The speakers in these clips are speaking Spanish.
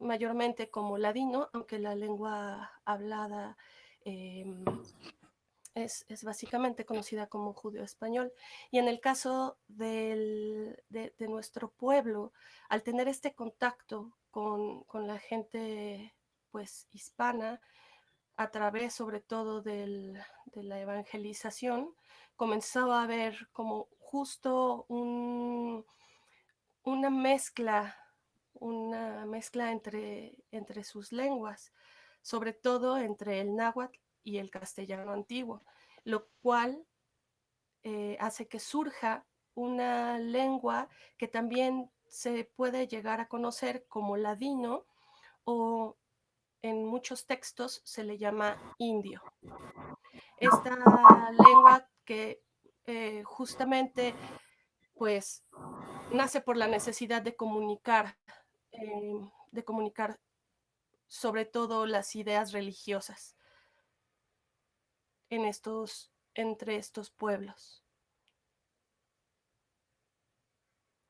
mayormente como ladino, aunque la lengua hablada es básicamente conocida como judeo-español. Y en el caso de nuestro pueblo, al tener este contacto con la gente pues hispana, a través sobre todo de la evangelización, comenzaba a haber como justo una mezcla, entre sus lenguas, sobre todo entre el náhuatl y el castellano antiguo, lo cual hace que surja una lengua que también se puede llegar a conocer como ladino, o en muchos textos se le llama indio. Esta lengua que justamente pues nace por la necesidad de comunicar sobre todo las ideas religiosas entre estos pueblos.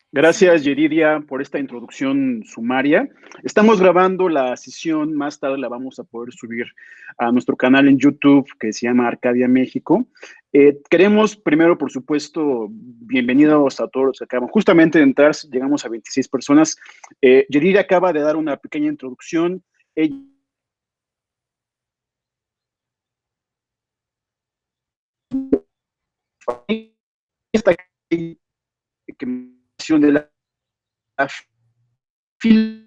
Gracias, Sí. Yeridia, por esta introducción sumaria. Estamos grabando la sesión, más tarde la vamos a poder subir a nuestro canal en YouTube que se llama Arcadia México. Queremos primero, por supuesto, bienvenidos a todos los que acaban. Justamente de entrar, llegamos a 26 personas. Yeridia acaba de dar una pequeña introducción. Ella está aquí, que de la fila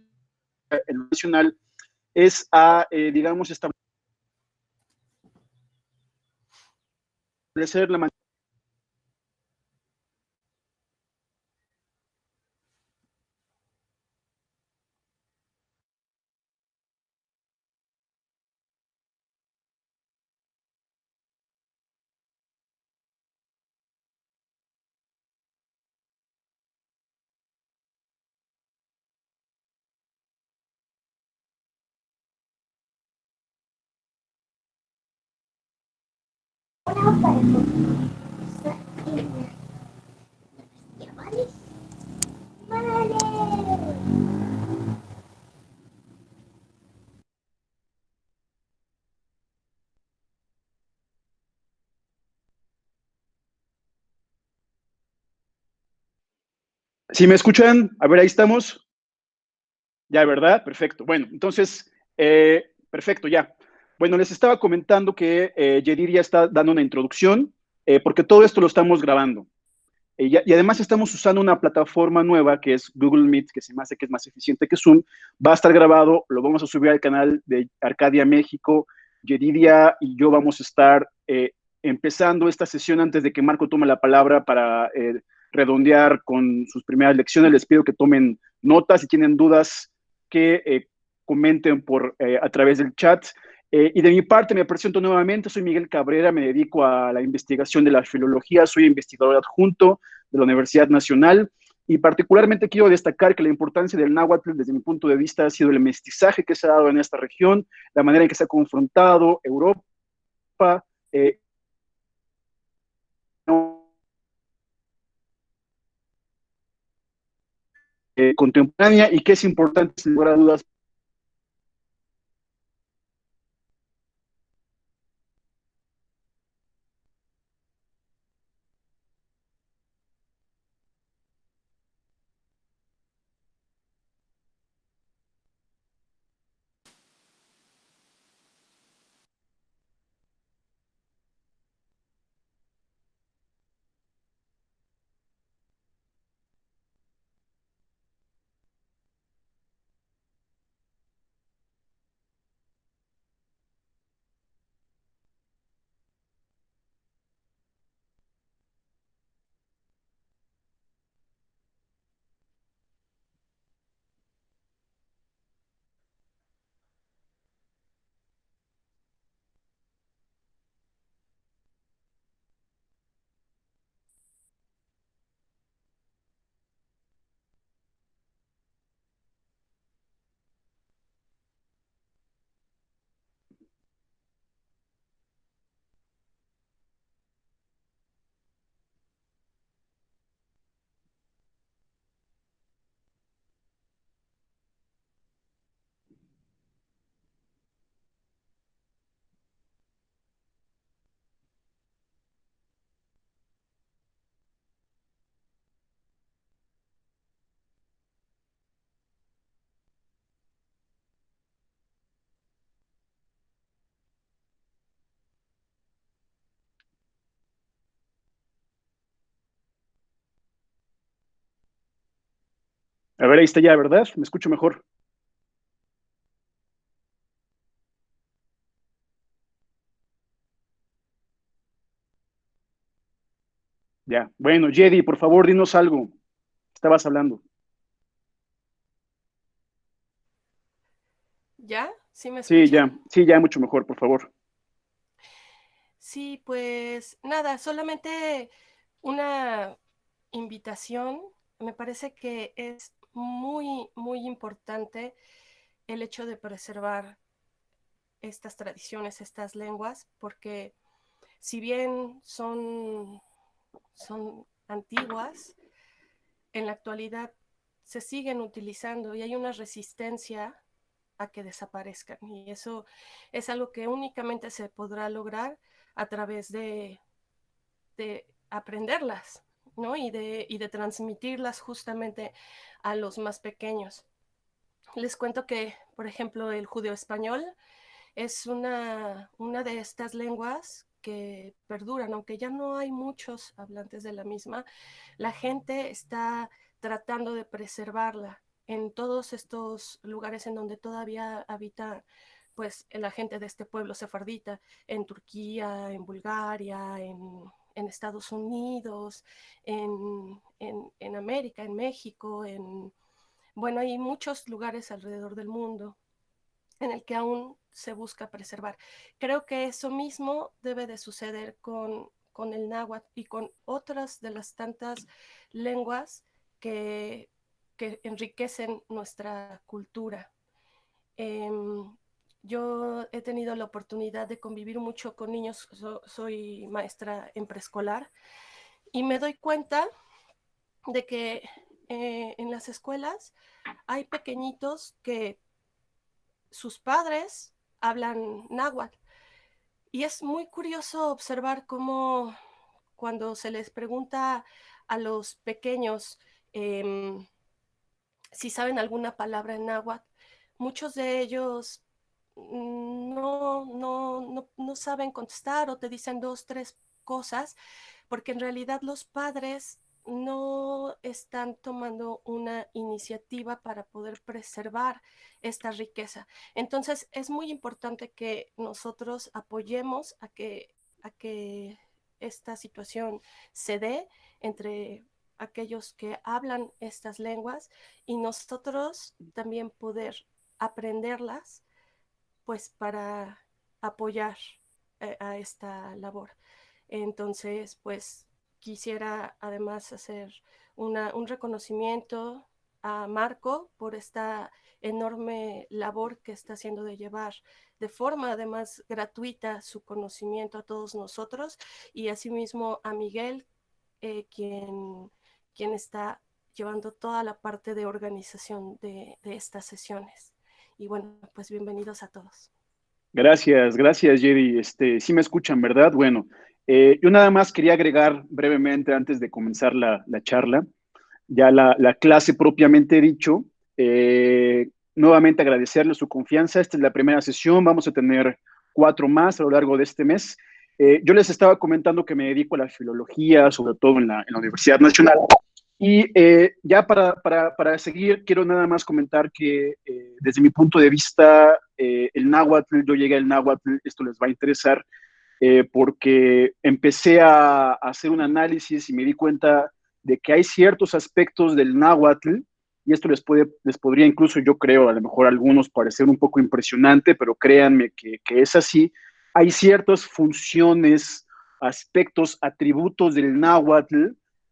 nacional es a, digamos, establecer la manera. Si me escuchan, a ver, ahí estamos. Ya, ¿verdad? Perfecto. Bueno, entonces, perfecto, ya. Bueno, les estaba comentando que Yediria está dando una introducción, porque todo esto lo estamos grabando. Y además estamos usando una plataforma nueva que es Google Meet, que se me hace que es más eficiente que Zoom. Va a estar grabado, lo vamos a subir al canal de Arcadia México. Yediria y yo vamos a estar empezando esta sesión antes de que Marco tome la palabra para redondear con sus primeras lecciones. Les pido que tomen notas, si tienen dudas, que comenten a través del chat. Y de mi parte me presento nuevamente, soy Miguel Cabrera, me dedico a la investigación de la filología, soy investigador adjunto de la Universidad Nacional y particularmente quiero destacar que la importancia del náhuatl desde mi punto de vista ha sido el mestizaje que se ha dado en esta región, la manera en que se ha confrontado Europa, eh, contemporánea y que es importante sin lugar a dudas. A ver, ahí está ya, ¿verdad? Me escucho mejor. Ya. Bueno, Jedi, por favor, dinos algo. Estabas hablando. ¿Ya? ¿Sí me escuchan? Sí, ya, mucho mejor, por favor. Sí, pues nada, solamente una invitación. Me parece que es muy, muy importante el hecho de preservar estas tradiciones, estas lenguas, porque si bien son antiguas, en la actualidad se siguen utilizando y hay una resistencia a que desaparezcan. Y eso es algo que únicamente se podrá lograr a través de aprenderlas, ¿no? Y de transmitirlas justamente a los más pequeños. Les cuento que, por ejemplo, el judeo español es una de estas lenguas que perduran, aunque ya no hay muchos hablantes de la misma, la gente está tratando de preservarla en todos estos lugares en donde todavía habita pues la gente de este pueblo sefardita, en Turquía, en Bulgaria, en Estados Unidos, en América, en México, bueno, hay muchos lugares alrededor del mundo en el que aún se busca preservar. Creo que eso mismo debe de suceder con el náhuatl y con otras de las tantas lenguas que, que enriquecen nuestra cultura. Eh, yo he tenido la oportunidad de convivir mucho con niños, soy maestra en preescolar, y me doy cuenta de que en las escuelas hay pequeñitos que sus padres hablan náhuatl. Y es muy curioso observar cómo cuando se les pregunta a los pequeños eh, si saben alguna palabra en náhuatl, muchos de ellos no saben contestar o te dicen dos, tres cosas, porque en realidad los padres no están tomando una iniciativa para poder preservar esta riqueza. Entonces es muy importante que nosotros apoyemos a que esta situación se dé entre aquellos que hablan estas lenguas y nosotros también poder aprenderlas pues para apoyar a esta labor. Entonces, pues quisiera además hacer un reconocimiento a Marco por esta enorme labor que está haciendo de llevar de forma además gratuita su conocimiento a todos nosotros y asimismo a Miguel, quien está llevando toda la parte de organización de estas sesiones. Y bueno, pues bienvenidos a todos. Gracias, gracias, Jerry. Sí me escuchan, ¿verdad? Bueno, yo nada más quería agregar brevemente antes de comenzar la charla, ya la clase propiamente dicho. Nuevamente agradecerle su confianza. Esta es la primera sesión, vamos a tener 4 más a lo largo de este mes. Yo les estaba comentando que me dedico a la filología, sobre todo en la Universidad Nacional. Y ya para seguir, quiero nada más comentar que desde mi punto de vista, el náhuatl, yo llegué al náhuatl, esto les va a interesar, porque empecé a hacer un análisis y me di cuenta de que hay ciertos aspectos del náhuatl, y esto les podría incluso, yo creo, a lo mejor a algunos parecer un poco impresionante, pero créanme que es así. Hay ciertas funciones, aspectos, atributos del náhuatl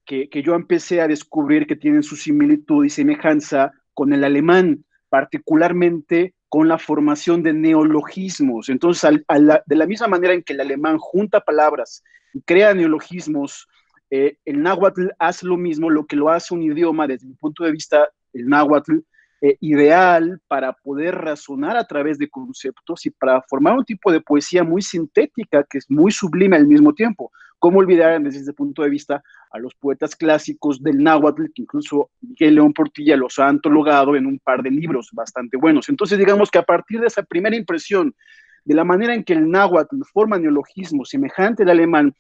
que yo empecé a descubrir que tienen su similitud y semejanza con el alemán, particularmente con la formación de neologismos. Entonces, de la misma manera en que el alemán junta palabras y crea neologismos, el náhuatl hace lo mismo, lo que lo hace un idioma, desde mi punto de vista, el náhuatl, ideal para poder razonar a través de conceptos y para formar un tipo de poesía muy sintética que es muy sublime al mismo tiempo. ¿Cómo olvidar desde ese punto de vista a los poetas clásicos del náhuatl, que incluso Miguel León Portilla los ha antologado en un par de libros bastante buenos? Entonces, digamos que a partir de esa primera impresión de la manera en que el náhuatl forma neologismos semejante al alemán,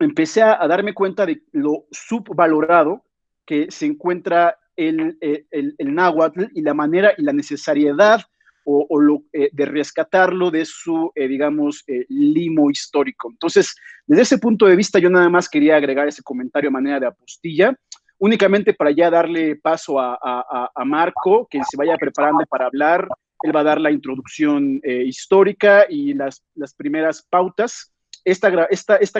empecé a darme cuenta de lo subvalorado que se encuentra el náhuatl y la manera y la necesariedad de rescatarlo de su, digamos, limo histórico. Entonces, desde ese punto de vista, yo nada más quería agregar ese comentario a manera de apostilla, únicamente para ya darle paso a Marco, que se vaya preparando para hablar. Él va a dar la introducción histórica y las primeras pautas. Esta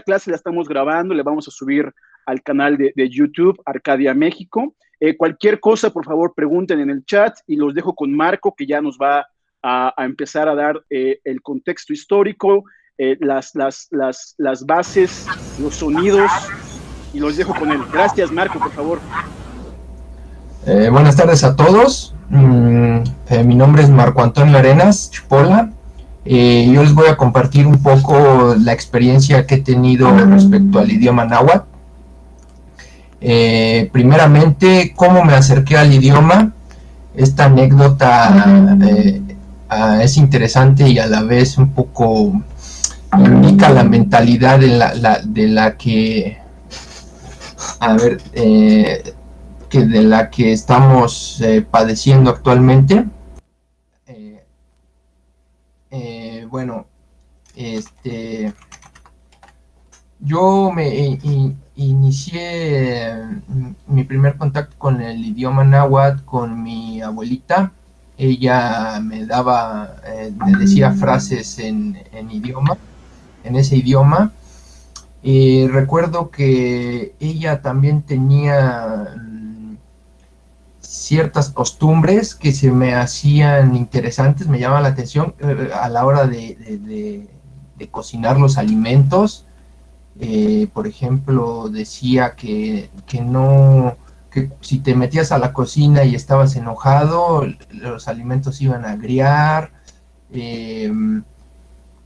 clase la estamos grabando, le vamos a subir al canal de YouTube Arcadia México. Cualquier cosa, por favor, pregunten en el chat y los dejo con Marco, que ya nos va a empezar a dar el contexto histórico, las bases, los sonidos, y los dejo con él. Gracias, Marco, por favor. Buenas tardes a todos. Mi nombre es Marco Antonio Arenas Chipola. Yo les voy a compartir un poco la experiencia que he tenido respecto al idioma náhuatl. Primeramente, cómo me acerqué al idioma. Esta anécdota es interesante y a la vez un poco indica la mentalidad de la que estamos padeciendo actualmente. Bueno, yo me inicié mi primer contacto con el idioma náhuatl con mi abuelita. Ella me decía frases en ese idioma. Recuerdo que ella también tenía ciertas costumbres que se me hacían interesantes, me llamaban la atención a la hora de cocinar los alimentos. Por ejemplo, decía que si te metías a la cocina y estabas enojado, los alimentos iban a agriar.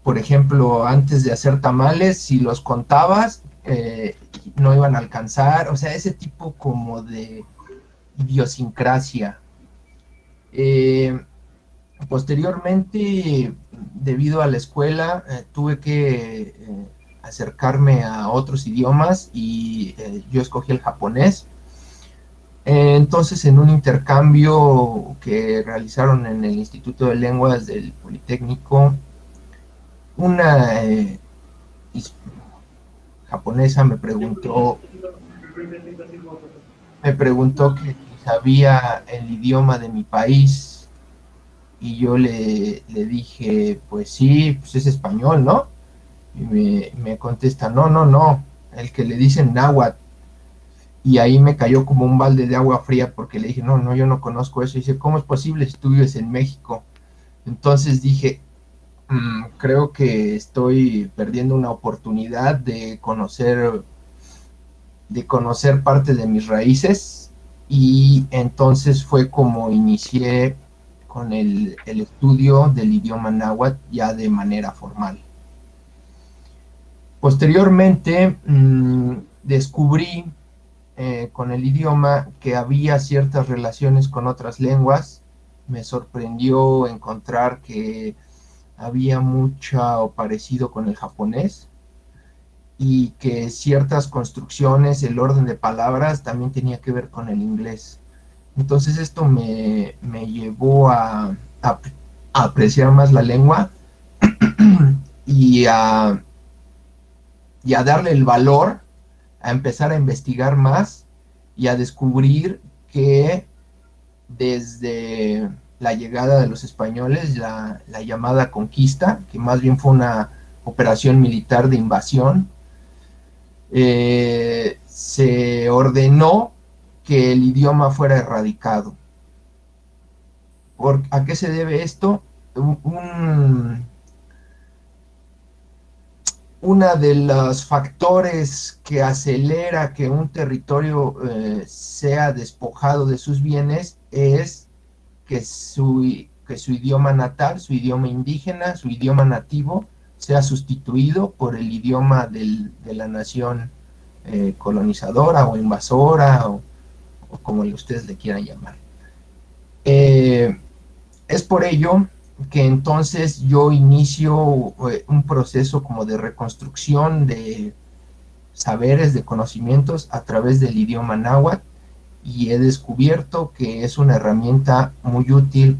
Por ejemplo, antes de hacer tamales, si los contabas, no iban a alcanzar. O sea, ese tipo como de idiosincrasia. Posteriormente, debido a la escuela, tuve que acercarme a otros idiomas y yo escogí el japonés. Entonces, en un intercambio que realizaron en el Instituto de Lenguas del Politécnico, una japonesa me preguntó que si sabía el idioma de mi país, y yo le dije, pues sí, pues es español, ¿no? Y me contesta, no, el que le dicen náhuatl. Y ahí me cayó como un balde de agua fría, porque le dije, no, yo no conozco eso. Y dice, ¿cómo es posible si tú vives en México? Entonces dije, creo que estoy perdiendo una oportunidad de conocer parte de mis raíces, y entonces fue como inicié con el estudio del idioma náhuatl ya de manera formal. Posteriormente descubrí con el idioma que había ciertas relaciones con otras lenguas. Me sorprendió encontrar que había mucho parecido con el japonés, y que ciertas construcciones, el orden de palabras también tenía que ver con el inglés. Entonces esto me llevó a apreciar más la lengua y a darle el valor, a empezar a investigar más y a descubrir que desde la llegada de los españoles, la llamada conquista, que más bien fue una operación militar de invasión, se ordenó que el idioma fuera erradicado. ¿A qué se debe esto? Uno de los factores que acelera que un territorio sea despojado de sus bienes es que su idioma natal, su idioma indígena, su idioma nativo, sea sustituido por el idioma de la nación colonizadora o invasora, o como ustedes le quieran llamar. Es por ello que entonces yo inicio un proceso como de reconstrucción de saberes, de conocimientos a través del idioma náhuatl, y he descubierto que es una herramienta muy útil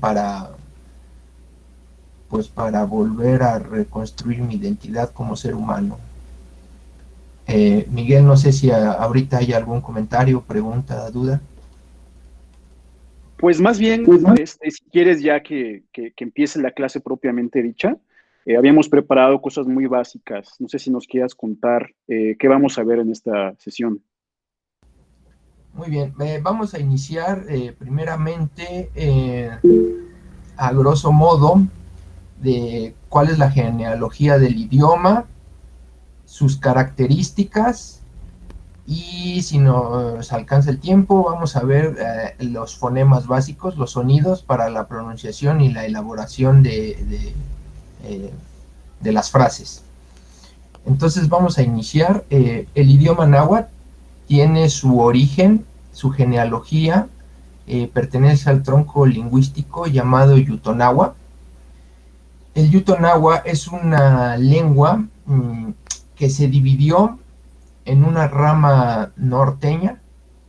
pues para volver a reconstruir mi identidad como ser humano. Miguel, no sé si ahorita hay algún comentario, pregunta, duda. Pues más bien, si quieres ya que empiece la clase propiamente dicha, habíamos preparado cosas muy básicas. No sé si nos quieras contar qué vamos a ver en esta sesión. Muy bien, vamos a iniciar primeramente a grosso modo de cuál es la genealogía del idioma, sus características, y si nos alcanza el tiempo vamos a ver los fonemas básicos, los sonidos para la pronunciación y la elaboración de las frases. Entonces vamos a iniciar. El idioma náhuatl tiene su origen, su genealogía, pertenece al tronco lingüístico llamado Yutonahua. El Yutonahua es una lengua que se dividió en una rama norteña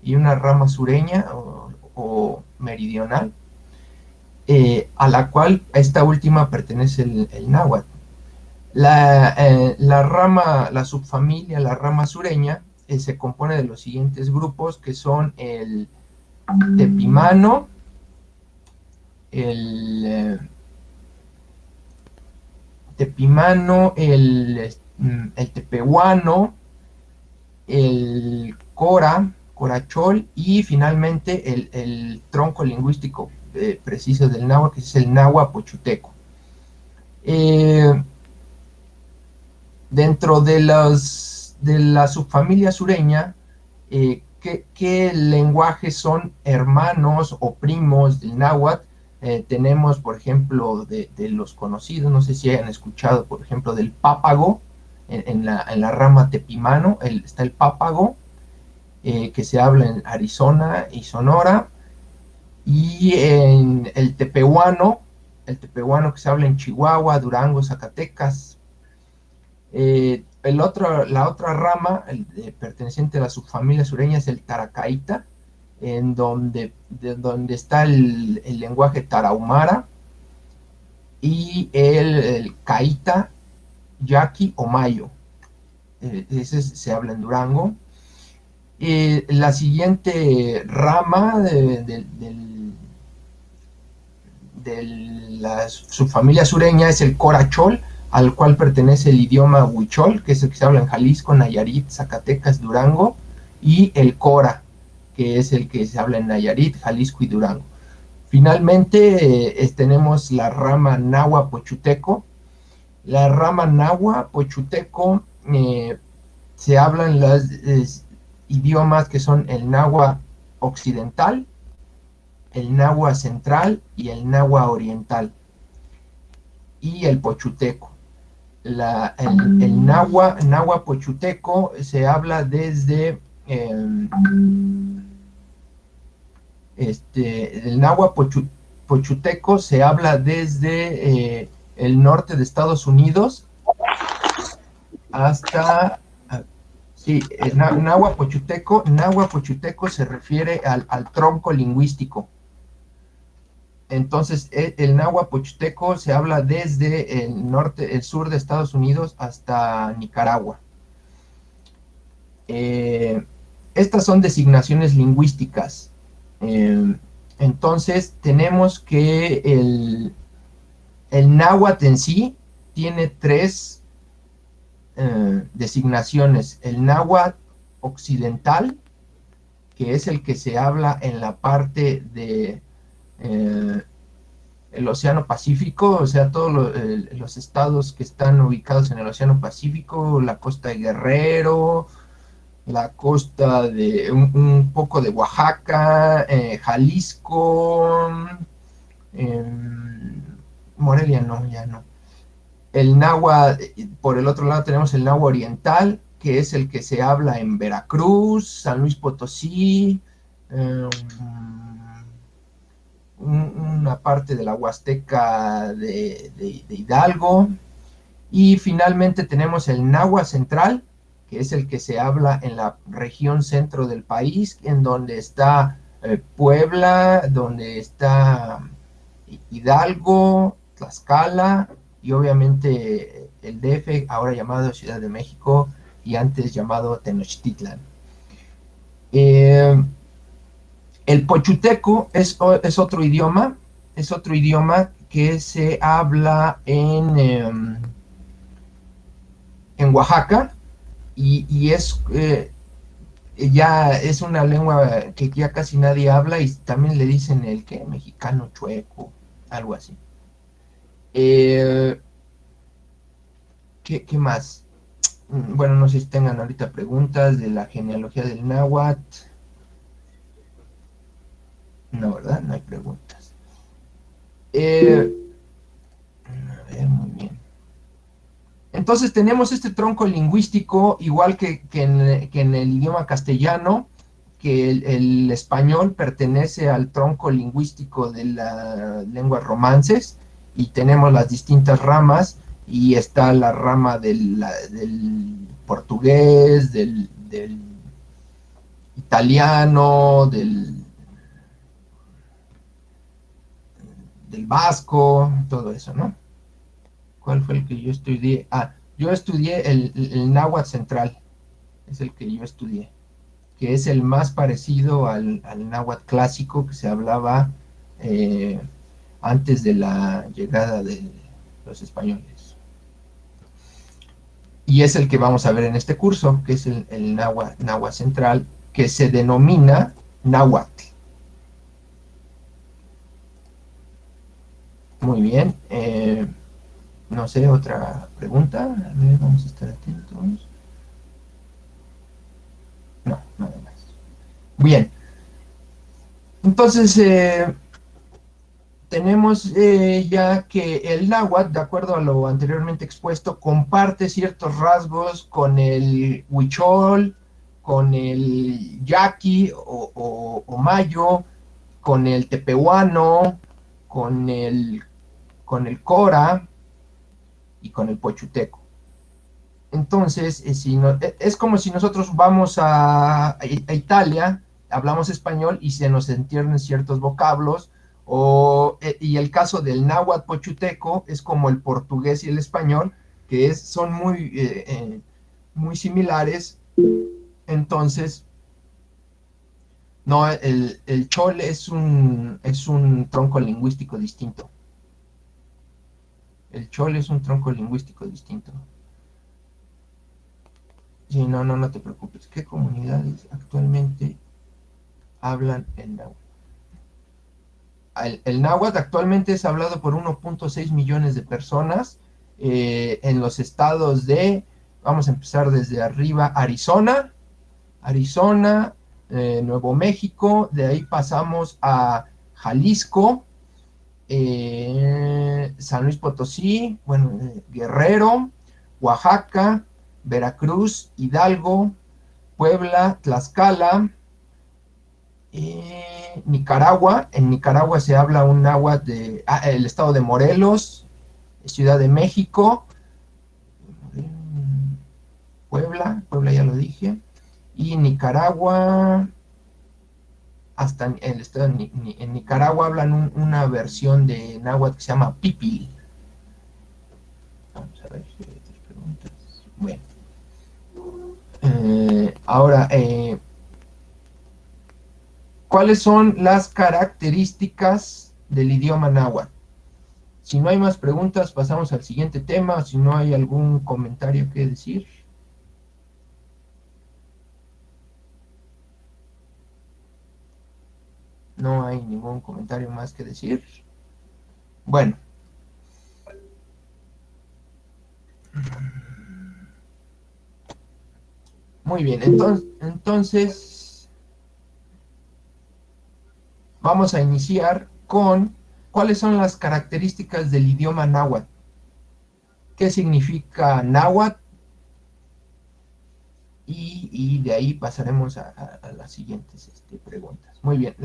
y una rama sureña o meridional, a la cual a esta última pertenece el náhuatl. La subfamilia, la rama sureña, se compone de los siguientes grupos, que son el tepimano, el tepehuano, el corachol y finalmente el tronco lingüístico preciso del náhuatl, que es el náhuatl pochuteco. Dentro de la subfamilia sureña, ¿qué lenguajes son hermanos o primos del náhuatl? Tenemos, por ejemplo, de los conocidos, no sé si hayan escuchado, por ejemplo, del pápago. En la rama tepimano está el pápago, que se habla en Arizona y Sonora, y en el tepehuano que se habla en Chihuahua, Durango, Zacatecas. La otra rama, perteneciente a la subfamilia sureña, es el taracaita, de donde está el lenguaje tarahumara, y el caíta, yaqui o mayo. Ese se habla en Durango. La siguiente rama de la subfamilia sureña es el corachol, al cual pertenece el idioma huichol, que es el que se habla en Jalisco, Nayarit, Zacatecas, Durango, y el cora, que es el que se habla en Nayarit, Jalisco y Durango. Finalmente tenemos la rama náhuatl pochuteco. La rama náhuatl pochuteco se hablan los idiomas que son el náhuatl occidental, el náhuatl central y el náhuatl oriental, y el pochuteco. El náhuatl pochuteco se habla desde el náhuatl pochuteco se habla desde el norte de Estados Unidos hasta náhuatl pochuteco se refiere al tronco lingüístico. Entonces, el náhuatl pochuteco se habla desde el sur de Estados Unidos hasta Nicaragua. Estas son designaciones lingüísticas. Entonces, tenemos que el náhuatl en sí tiene tres designaciones. El náhuatl occidental, que es el que se habla en la parte de el Océano Pacífico, o sea, todos los estados que están ubicados en el Océano Pacífico, la costa de Guerrero, la costa de un poco de Oaxaca, Jalisco, Morelia no, ya no. El náhuatl, por el otro lado tenemos el náhuatl oriental, que es el que se habla en Veracruz, San Luis Potosí, una parte de la Huasteca de Hidalgo, y finalmente tenemos el náhuatl central, que es el que se habla en la región centro del país, en donde está Puebla, donde está Hidalgo, Tlaxcala y obviamente el DF, ahora llamado Ciudad de México y antes llamado Tenochtitlan. El pochuteco es otro idioma que se habla en Oaxaca y ya es una lengua que ya casi nadie habla y también le dicen el que mexicano chueco, algo así. ¿Qué más? Bueno, no sé si tengan ahorita preguntas de la genealogía del náhuatl. No, ¿verdad? No hay preguntas. A ver, muy bien. Entonces tenemos este tronco lingüístico, igual que en el idioma castellano, que el español pertenece al tronco lingüístico de las lenguas romances, y tenemos las distintas ramas, y está la rama del portugués, del italiano, del vasco, todo eso, ¿no? ¿Cuál fue el que yo estudié? Yo estudié el náhuatl central, es el que yo estudié, que es el más parecido al náhuatl clásico que se hablaba antes de la llegada de los españoles. Y es el que vamos a ver en este curso, que es el náhuatl central, que se denomina náhuatl. Muy bien. No sé, otra pregunta. A ver, vamos a estar atentos. No, nada más. Bien. Entonces, tenemos ya que el náhuatl, de acuerdo a lo anteriormente expuesto, comparte ciertos rasgos con el huichol, con el yaqui o mayo, con el tepehuano, con el cora y con el pochuteco. Entonces, es como si nosotros vamos a Italia, hablamos español y se nos entienden ciertos vocablos, y el caso del náhuatl pochuteco es como el portugués y el español, que son muy similares. Entonces, no, el chol es un tronco lingüístico distinto. El chol es un tronco lingüístico distinto. Sí, no te preocupes. ¿Qué comunidades actualmente hablan el náhuatl? El náhuatl actualmente es hablado por 1.6 millones de personas en los estados vamos a empezar desde arriba, Arizona, Nuevo México, de ahí pasamos a Jalisco, San Luis Potosí, Guerrero, Oaxaca, Veracruz, Hidalgo, Puebla, Tlaxcala, Nicaragua. En Nicaragua se habla un náhuatl el estado de Morelos, Ciudad de México, Puebla ya lo dije, y Nicaragua, hasta el estado en Nicaragua hablan una versión de náhuatl que se llama pipil. Vamos a ver si hay otras preguntas. Bueno. Ahora, ¿cuáles son las características del idioma náhuatl? Si no hay más preguntas, pasamos al siguiente tema. Si no hay algún comentario que decir. No hay ningún comentario más que decir. Bueno. Muy bien, entonces vamos a iniciar con cuáles son las características del idioma náhuatl. ¿Qué significa náhuatl? Y de ahí pasaremos a las siguientes preguntas. Muy bien,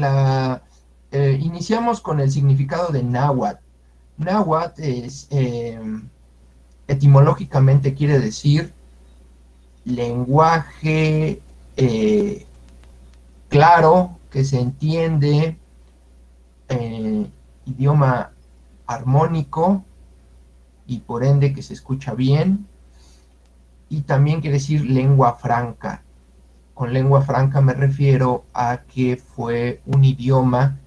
iniciamos con el significado de náhuatl. Náhuatl etimológicamente quiere decir lenguaje claro, que se entiende, idioma armónico y por ende que se escucha bien, y también quiere decir lengua franca. Con lengua franca me refiero a que fue un idioma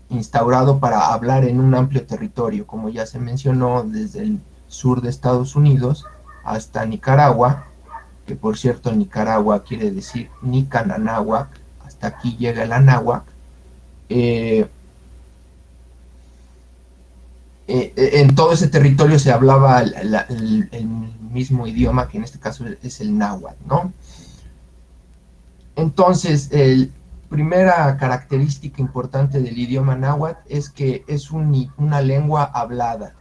instaurado para hablar en un amplio territorio, como ya se mencionó, desde el sur de Estados Unidos hasta Nicaragua, que por cierto Nicaragua quiere decir Nicananahuac, hasta aquí llega el anáhuac. En todo ese territorio se hablaba el mismo idioma, que en este caso es el náhuatl, ¿no? Entonces, primera característica importante del idioma náhuatl es que es una lengua hablada.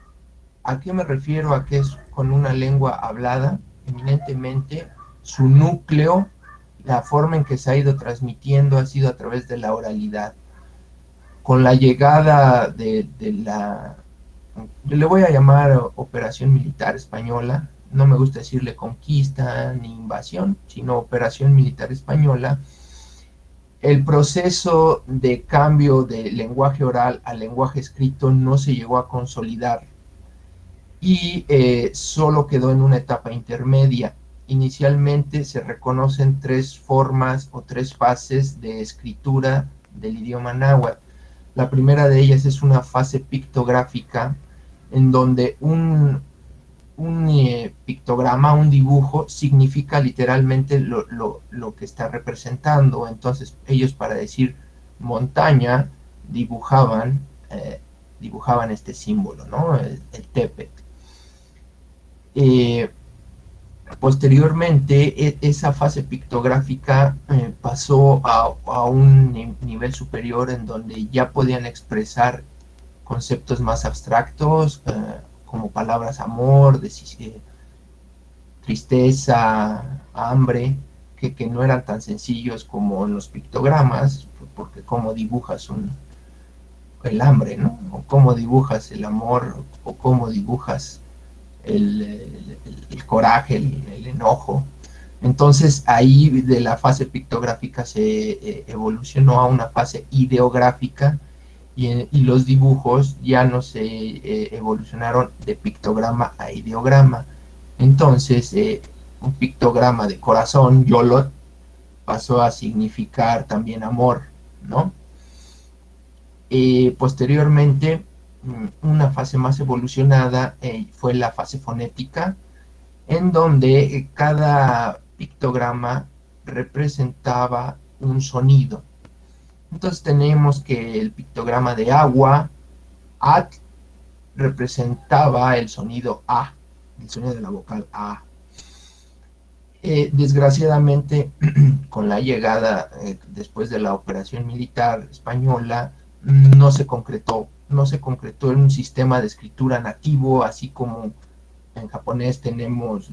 ¿A qué me refiero a que es con una lengua hablada? Eminentemente, su núcleo, la forma en que se ha ido transmitiendo ha sido a través de la oralidad. Con la llegada de la, le voy a llamar operación militar española, no me gusta decirle conquista ni invasión, sino operación militar española, el proceso de cambio de lenguaje oral a lenguaje escrito no se llegó a consolidar y solo quedó en una etapa intermedia. Inicialmente se reconocen tres formas o tres fases de escritura del idioma náhuatl. La primera de ellas es una fase pictográfica, en donde un pictograma, un dibujo, significa literalmente lo que está representando. Entonces, ellos para decir montaña dibujaban este símbolo, ¿no? El tepe. Posteriormente, esa fase pictográfica pasó a un nivel superior en donde ya podían expresar conceptos más abstractos, como palabras amor, tristeza, hambre, que no eran tan sencillos como en los pictogramas, porque cómo dibujas el hambre, ¿no? O cómo dibujas el amor, o cómo dibujas el coraje, el enojo. Entonces ahí de la fase pictográfica se evolucionó a una fase ideográfica, y los dibujos ya no se evolucionaron de pictograma a ideograma. Entonces un pictograma de corazón, yolot, pasó a significar también amor, ¿no? Posteriormente, una fase más evolucionada fue la fase fonética, en donde cada pictograma representaba un sonido. Entonces tenemos que el pictograma de agua, at, representaba el sonido A, el sonido de la vocal A. Desgraciadamente, con la llegada después de la operación militar española, no se concretó en un sistema de escritura nativo, así como en japonés tenemos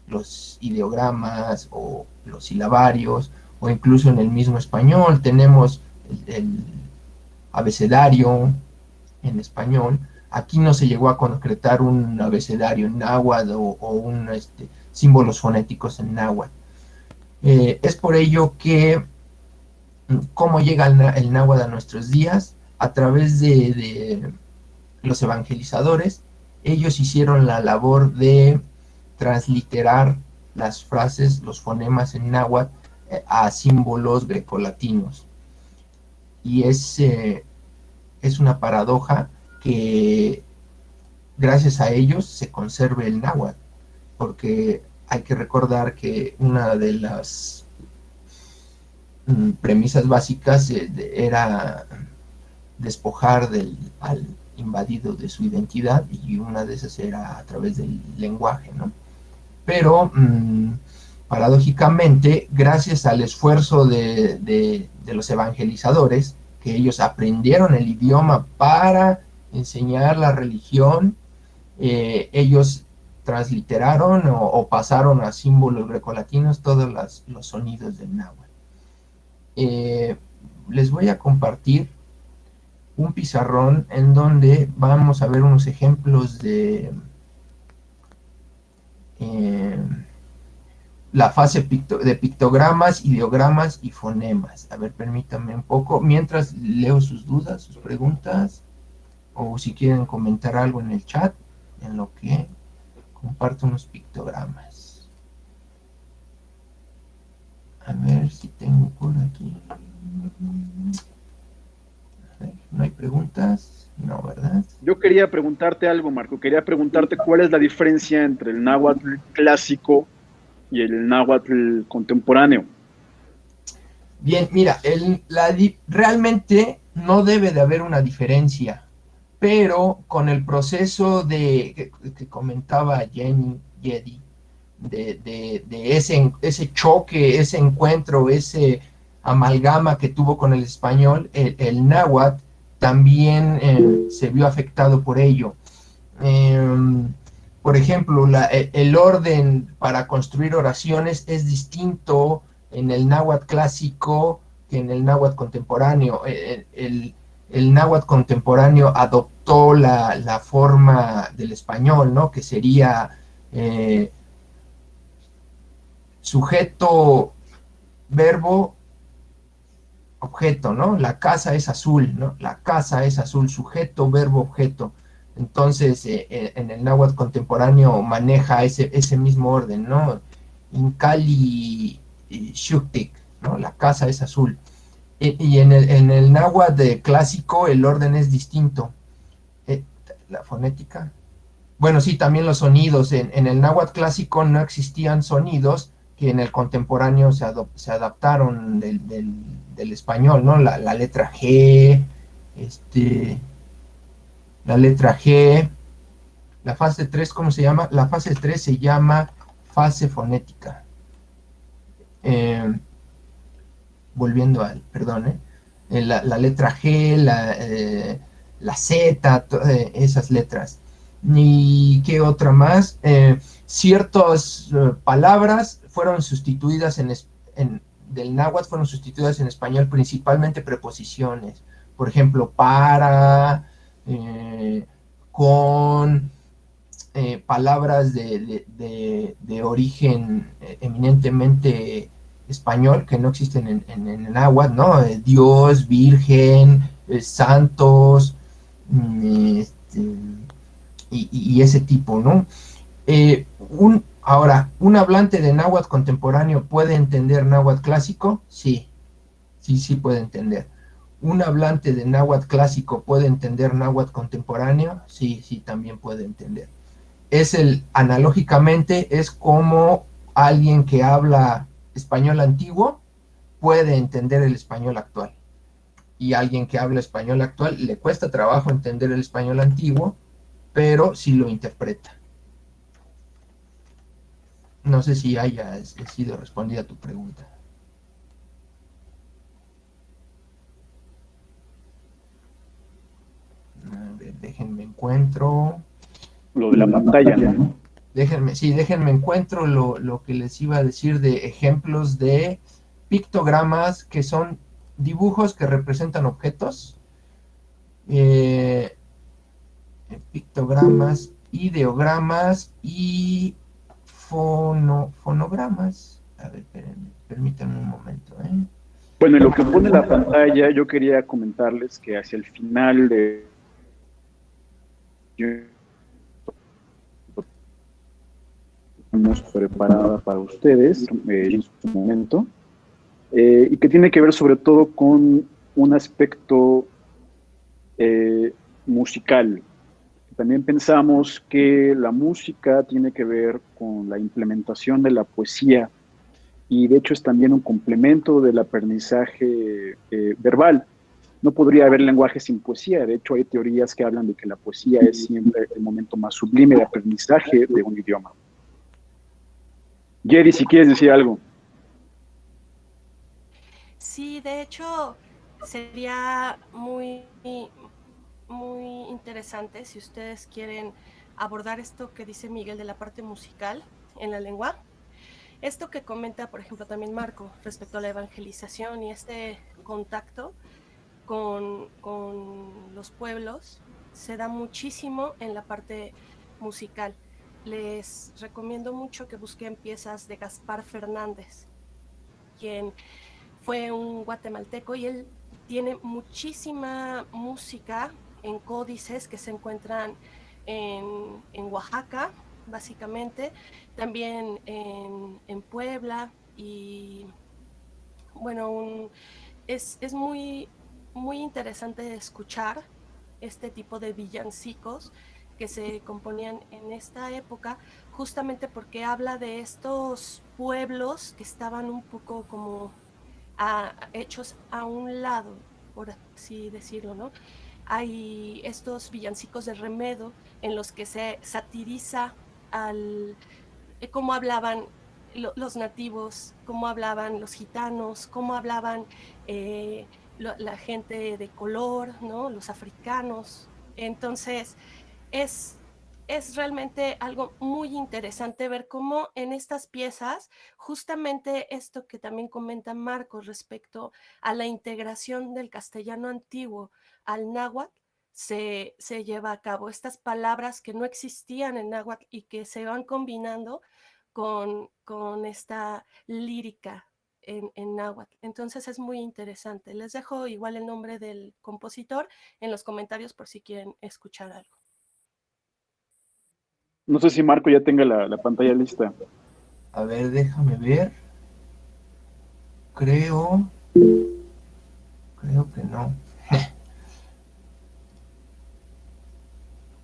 los ideogramas o los silabarios, o incluso en el mismo español tenemos el abecedario en español. Aquí no se llegó a concretar un abecedario en náhuatl o símbolos fonéticos en náhuatl. Es por ello que, ¿cómo llega el náhuatl a nuestros días? A través de los evangelizadores. Ellos hicieron la labor de transliterar las frases, los fonemas en náhuatl a símbolos grecolatinos. Y es una paradoja que gracias a ellos se conserve el náhuatl, porque hay que recordar que una de las premisas básicas era despojar al invadido de su identidad, y una de esas era a través del lenguaje, ¿no? Pero paradójicamente, gracias al esfuerzo de los evangelizadores, que ellos aprendieron el idioma para enseñar la religión, ellos transliteraron o pasaron a símbolos grecolatinos todos los sonidos del náhuatl. Les voy a compartir un pizarrón en donde vamos a ver unos ejemplos de la fase de pictogramas, ideogramas y fonemas. A ver, permítanme un poco, mientras leo sus dudas, sus preguntas, o si quieren comentar algo en el chat, en lo que comparto unos pictogramas. A ver si tengo por aquí. A ver, ¿no hay preguntas? No, ¿verdad? Yo quería preguntarte algo, Marco. Quería preguntarte cuál es la diferencia entre el náhuatl clásico y el náhuatl contemporáneo. Bien, mira, realmente no debe de haber una diferencia, pero con el proceso que comentaba Jedi, de ese choque, ese encuentro, ese amalgama que tuvo con el español, el náhuatl también se vio afectado por ello. Por ejemplo, el orden para construir oraciones es distinto en el náhuatl clásico que en el náhuatl contemporáneo. El náhuatl contemporáneo adoptó la forma del español, ¿no? Que sería eh, sujeto, verbo, objeto, ¿no? La casa es azul, ¿no? La casa es azul, sujeto, verbo, objeto. Entonces, en el náhuatl contemporáneo maneja ese mismo orden, ¿no? Incali Shuktik, ¿no? La casa es azul. Y en el náhuatl clásico el orden es distinto. La fonética. Bueno, sí, también los sonidos. En el náhuatl clásico no existían sonidos que en el contemporáneo se adaptaron del español, ¿no? La letra G, este, la letra G, la fase 3, ¿cómo se llama? La fase 3 se llama fase fonética. Volviendo al, perdón, la letra G, la Z, esas letras. ¿Y qué otra más? Ciertas palabras fueron sustituidas del náhuatl, fueron sustituidas en español, principalmente preposiciones. Por ejemplo, para, con, palabras de origen eminentemente español que no existen en el náhuatl, ¿no? Dios, Virgen, santos, este, y ese tipo, ¿no? Ahora, ¿un hablante de náhuatl contemporáneo puede entender náhuatl clásico? Sí, sí puede entender. ¿Un hablante de náhuatl clásico puede entender náhuatl contemporáneo? Sí, también puede entender. Analógicamente, es como alguien que habla español antiguo puede entender el español actual. Y alguien que habla español actual le cuesta trabajo entender el español antiguo, pero sí lo interpreta. No sé si haya sido respondida tu pregunta. A ver, déjenme encuentro. Lo de la pantalla, ¿no? Déjenme encuentro lo que les iba a decir de ejemplos de pictogramas, que son dibujos que representan objetos, pictogramas, ideogramas y fonogramas. A ver, permítanme un momento. Bueno, en lo que pone la pantalla, yo quería comentarles que hacia el final de hemos preparada para ustedes en su momento, y que tiene que ver sobre todo con un aspecto musical. También pensamos que la música tiene que ver con la implementación de la poesía y de hecho es también un complemento del aprendizaje verbal. No podría haber lenguaje sin poesía. De hecho, hay teorías que hablan de que la poesía es siempre el momento más sublime de aprendizaje de un idioma. Jerry, si quieres decir algo. Sí, de hecho, sería muy interesante si ustedes quieren abordar esto que dice Miguel de la parte musical en la lengua. Esto que comenta, por ejemplo, también Marco respecto a la evangelización y este contacto con los pueblos se da muchísimo en la parte musical. les recomiendo mucho que busquen piezas de Gaspar Fernández, quien fue un guatemalteco, y él tiene muchísima música en códices que se encuentran en Oaxaca, básicamente, también en Puebla, y bueno, es muy, muy interesante escuchar este tipo de villancicos que se componían en esta época, justamente porque habla de estos pueblos que estaban un poco como hechos a un lado, por así decirlo, ¿no? Hay estos villancicos de remedo en los que se satiriza al cómo hablaban los nativos, cómo hablaban los gitanos, cómo hablaban la gente de color, ¿no? Los africanos. Entonces, es, es realmente algo muy interesante ver cómo en estas piezas, justamente esto que también comenta Marcos respecto a la integración del castellano antiguo al náhuatl, se lleva a cabo. Estas palabras que no existían en náhuatl y que se van combinando con esta lírica en náhuatl. Entonces es muy interesante. Les dejo igual el nombre del compositor en los comentarios por si quieren escuchar algo. No sé si Marco ya tenga la pantalla lista. A ver, déjame ver. Creo que no.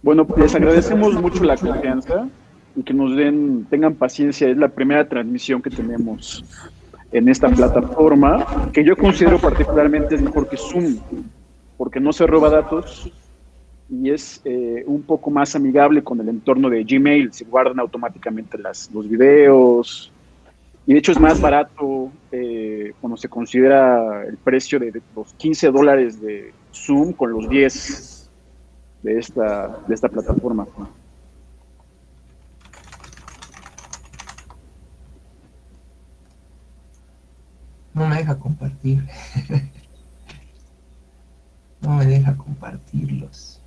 Bueno, les agradecemos mucho la confianza y que nos tengan paciencia. Es la primera transmisión que tenemos en esta plataforma, que yo considero particularmente es mejor que Zoom, porque no se roba datos y es un poco más amigable con el entorno de Gmail. Se guardan automáticamente los videos, y de hecho es más barato cuando se considera el precio de los $15 de Zoom con los 10 de esta plataforma. No me deja compartir. No me deja compartirlos.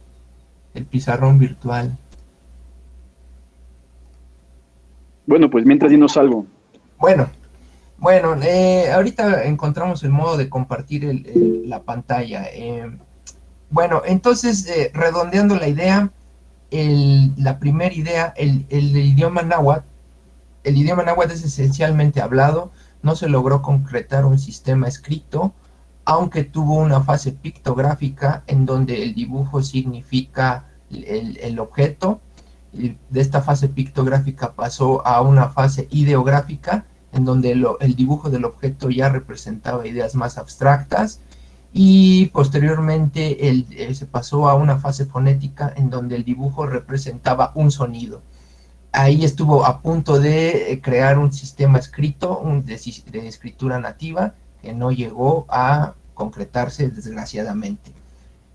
El pizarrón virtual. Bueno, pues mientras dinos algo. Bueno, ahorita encontramos el modo de compartir la pantalla. Bueno, entonces, redondeando la idea, la primera idea, el idioma náhuatl es esencialmente hablado, no se logró concretar un sistema escrito, aunque tuvo una fase pictográfica en donde el dibujo significa el objeto. Y de esta fase pictográfica pasó a una fase ideográfica, en donde el dibujo del objeto ya representaba ideas más abstractas, y posteriormente se pasó a una fase fonética en donde el dibujo representaba un sonido. Ahí estuvo a punto de crear un sistema escrito, de escritura nativa, que no llegó a concretarse, desgraciadamente.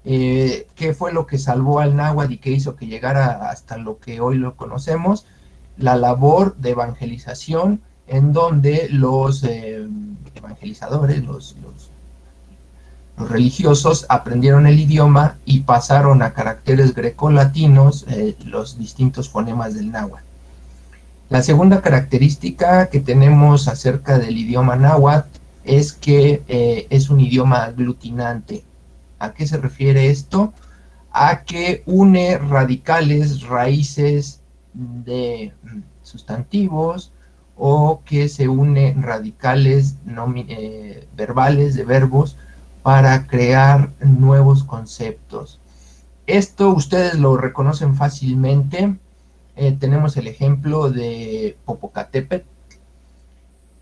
¿Qué fue lo que salvó al náhuatl y que hizo que llegara hasta lo que hoy lo conocemos? La labor de evangelización, en donde los evangelizadores, los religiosos, aprendieron el idioma y pasaron a caracteres grecolatinos los distintos fonemas del náhuatl. La segunda característica que tenemos acerca del idioma náhuatl es que es un idioma aglutinante. ¿A qué se refiere esto? A que une radicales, raíces de sustantivos, o que se une radicales verbales de verbos para crear nuevos conceptos. Esto ustedes lo reconocen fácilmente. Tenemos el ejemplo de Popocatépetl,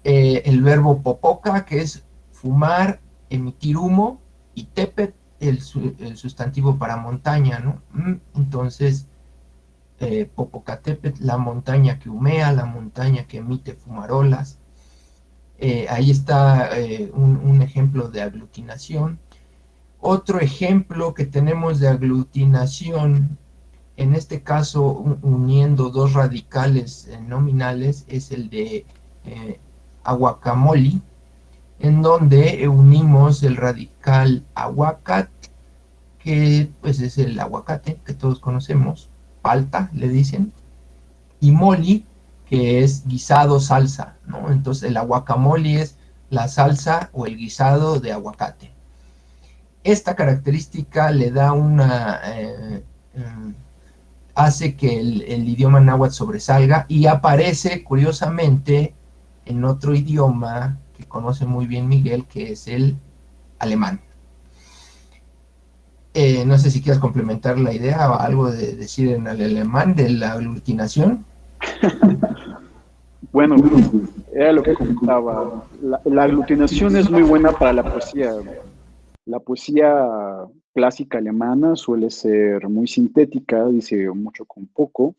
el verbo popoca, que es fumar, emitir humo, y tepet, el sustantivo para montaña, ¿no? Entonces, Popocatépetl, la montaña que humea, la montaña que emite fumarolas. Ahí está un ejemplo de aglutinación. Otro ejemplo que tenemos de aglutinación, en este caso uniendo dos radicales nominales, es el de aguacamoli, en donde unimos el radical aguacat, que pues es el aguacate que todos conocemos, palta le dicen, y moli, que es guisado, salsa, ¿no? Entonces el guacamole es la salsa o el guisado de aguacate. Esta característica le da hace que el idioma náhuatl sobresalga y aparece curiosamente en otro idioma que conoce muy bien Miguel, que es el alemán. No sé si quieres complementar la idea o algo de decir en el alemán de la aglutinación. Bueno, era lo que comentaba. La aglutinación es muy buena para la poesía. La poesía clásica alemana suele ser muy sintética, dice mucho con poco.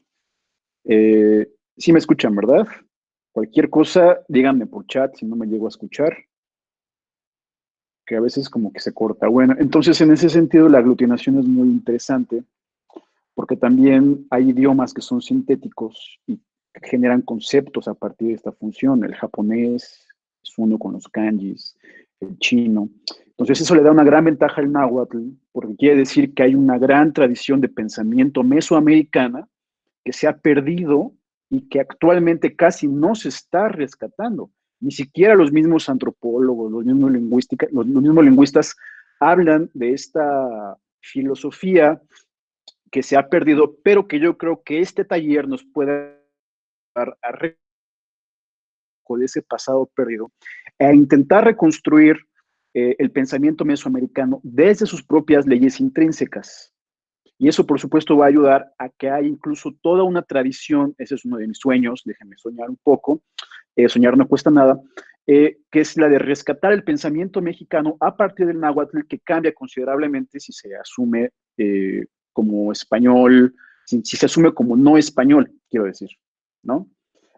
Sí me escuchan, ¿verdad? Cualquier cosa, díganme por chat si no me llego a escuchar, que a veces como que se corta. Bueno, entonces en ese sentido la aglutinación es muy interesante porque también hay idiomas que son sintéticos y generan conceptos a partir de esta función. El japonés es uno con los kanjis, el chino. Entonces eso le da una gran ventaja al náhuatl, porque quiere decir que hay una gran tradición de pensamiento mesoamericana que se ha perdido y que actualmente casi no se está rescatando. Ni siquiera los mismos antropólogos, los mismos lingüistas hablan de esta filosofía que se ha perdido, pero que yo creo que este taller nos puede dar a con ese pasado perdido, a intentar reconstruir el pensamiento mesoamericano desde sus propias leyes intrínsecas. Y eso, por supuesto, va a ayudar a que haya incluso toda una tradición, ese es uno de mis sueños, déjenme soñar un poco, soñar no cuesta nada, que es la de rescatar el pensamiento mexicano a partir del náhuatl, que cambia considerablemente si se asume como español, si se asume como no español, quiero decir, ¿no?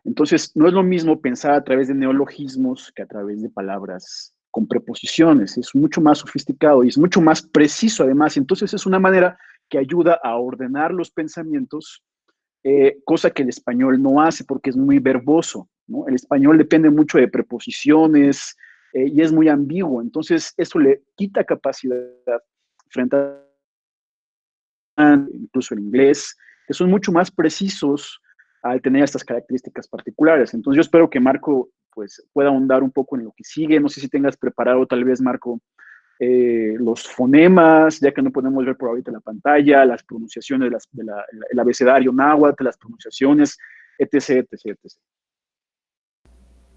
Entonces, no es lo mismo pensar a través de neologismos que a través de palabras con preposiciones, es mucho más sofisticado y es mucho más preciso además, entonces es una manera que ayuda a ordenar los pensamientos, cosa que el español no hace porque es muy verboso, ¿no? El español depende mucho de preposiciones y es muy ambiguo, entonces eso le quita capacidad frente a incluso el inglés, que son mucho más precisos al tener estas características particulares. Entonces yo espero que Marco pues, pueda ahondar un poco en lo que sigue, no sé si tengas preparado tal vez, Marco, los fonemas, ya que no podemos ver por ahorita la pantalla, las pronunciaciones el abecedario náhuatl, las pronunciaciones, etc, etc,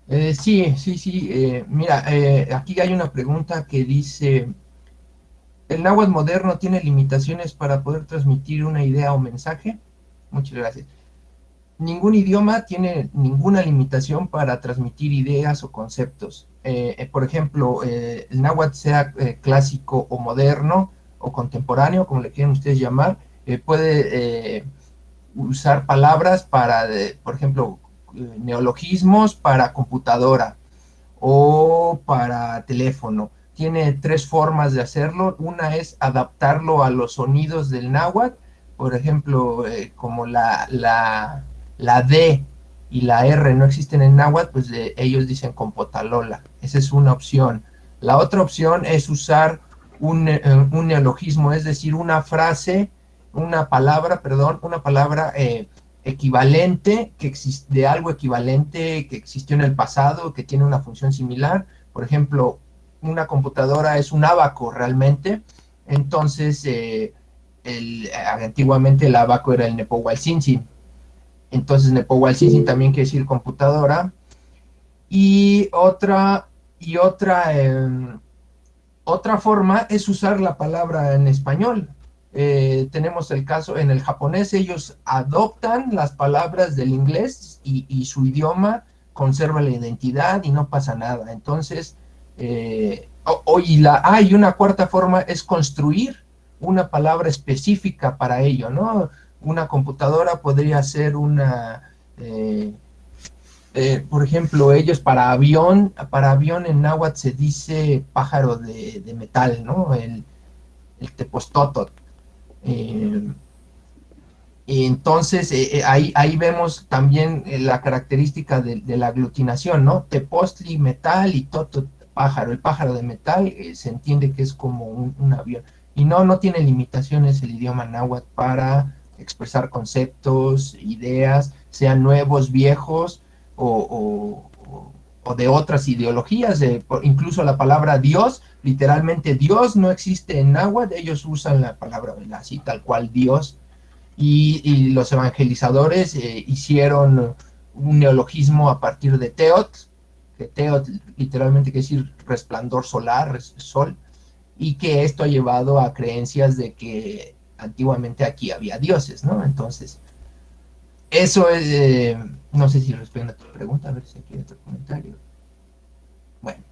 etc. Sí. Mira, aquí hay una pregunta que dice, ¿el náhuatl moderno tiene limitaciones para poder transmitir una idea o mensaje? Muchas gracias. Ningún idioma tiene ninguna limitación para transmitir ideas o conceptos. Por ejemplo, el náhuatl sea clásico o moderno o contemporáneo, como le quieran ustedes llamar, puede usar palabras para, por ejemplo, neologismos para computadora o para teléfono. Tiene tres formas de hacerlo. Una es adaptarlo a los sonidos del náhuatl, por ejemplo, como la D y la R no existen en náhuatl, pues ellos dicen compotalola. Esa es una opción. La otra opción es usar un neologismo, es decir, una palabra equivalente, de algo equivalente que existió en el pasado, que tiene una función similar. Por ejemplo, una computadora es un abaco realmente. Entonces, antiguamente el abaco era el Nepohualcinci. Entonces, Nepohualcinci también quiere decir computadora. Y otra forma es usar la palabra en español. Tenemos el caso en el japonés, ellos adoptan las palabras del inglés y su idioma conserva la identidad y no pasa nada. Entonces, y una cuarta forma es construir una palabra específica para ello, ¿no? Una computadora podría ser por ejemplo, ellos para avión en náhuatl se dice pájaro de metal, ¿no? El tepostotot. Y entonces ahí vemos también la característica de la aglutinación, ¿no? Tepostli, metal y totot, pájaro. El pájaro de metal se entiende que es como un avión. Y no tiene limitaciones el idioma náhuatl para expresar conceptos, ideas, sean nuevos, viejos o de otras ideologías. Incluso la palabra Dios, literalmente Dios no existe en náhuatl, ellos usan la palabra así tal cual Dios, y los evangelizadores hicieron un neologismo a partir de Teot, que Teot literalmente quiere decir resplandor solar, sol, y que esto ha llevado a creencias de que antiguamente aquí había dioses, ¿no? Entonces, eso es, no sé si responde a tu pregunta, a ver si aquí hay otro comentario. Bueno,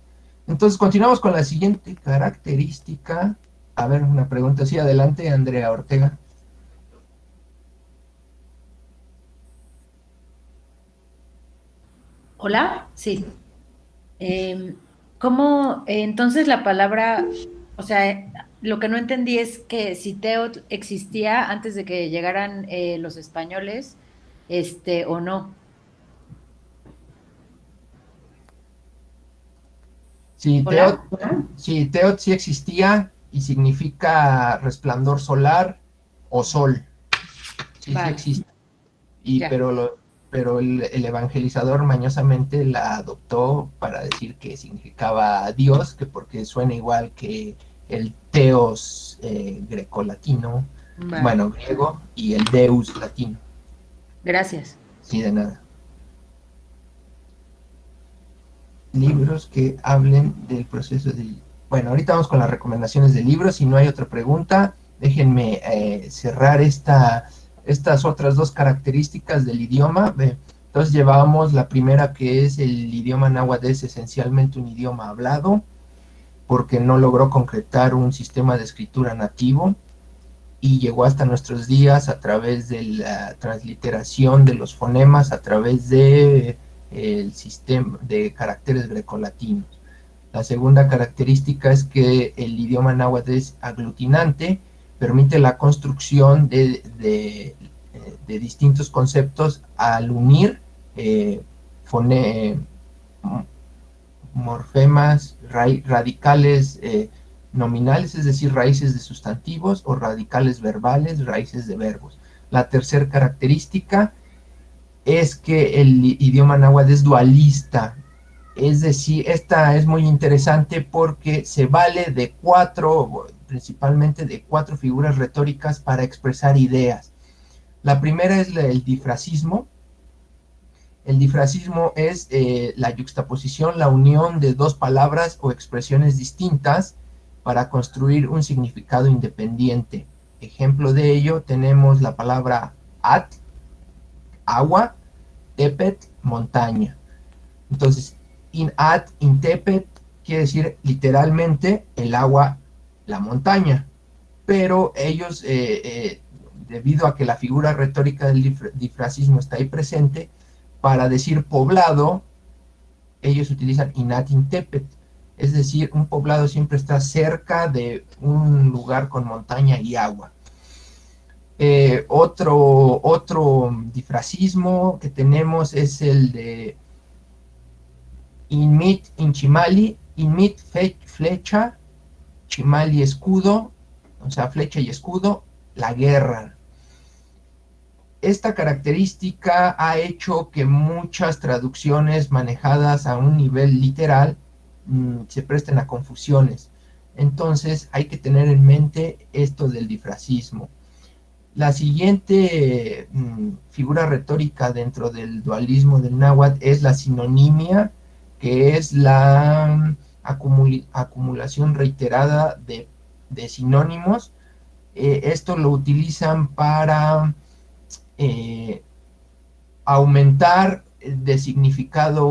entonces continuamos con la siguiente característica. A ver, una pregunta, sí, adelante, Andrea Ortega. Hola, sí. ¿Cómo entonces la palabra, o sea, lo que no entendí es que si Teot existía antes de que llegaran los españoles, o no? Sí, Hola. Teot sí existía y significa resplandor solar o sol. Sí, sí Vale, existe. ya. Pero el evangelizador mañosamente la adoptó para decir que significaba Dios, que porque suena igual que el Theos grecolatino, Vale, bueno, griego, y el Deus latino. gracias. Sí, de nada. Libros que hablen del proceso de... Bueno, ahorita vamos con las recomendaciones de libros. Si no hay otra pregunta, déjenme cerrar estas otras dos características del idioma. Entonces llevamos la primera, que es el idioma náhuatl es esencialmente un idioma hablado, porque no logró concretar un sistema de escritura nativo y llegó hasta nuestros días a través de la transliteración de los fonemas, a través de el sistema de caracteres grecolatinos. La segunda característica es que el idioma náhuatl es aglutinante, permite la construcción de distintos conceptos al unir morfemas radicales nominales, es decir, raíces de sustantivos, o radicales verbales, raíces de verbos. La tercera característica es que el idioma náhuatl es dualista, es decir, esta es muy interesante porque se vale de principalmente de cuatro figuras retóricas para expresar ideas. La primera es el difracismo. El difracismo es la yuxtaposición, la unión de dos palabras o expresiones distintas para construir un significado independiente. Ejemplo de ello tenemos la palabra at, agua, tepet, montaña. Entonces, in ad, in tepet, quiere decir literalmente el agua, la montaña. Pero ellos, debido a que la figura retórica del difracismo está ahí presente, para decir poblado, ellos utilizan in ad, in tepet. Es decir, un poblado siempre está cerca de un lugar con montaña y agua. Otro difracismo que tenemos es el de Inmit, Inchimali, Inmit, flecha, Chimali, escudo, o sea, flecha y escudo, la guerra. Esta característica ha hecho que muchas traducciones manejadas a un nivel literal se presten a confusiones. Entonces hay que tener en mente esto del difracismo. La siguiente figura retórica dentro del dualismo del náhuatl es la sinonimia, que es la acumulación reiterada de sinónimos. Esto lo utilizan para aumentar de significado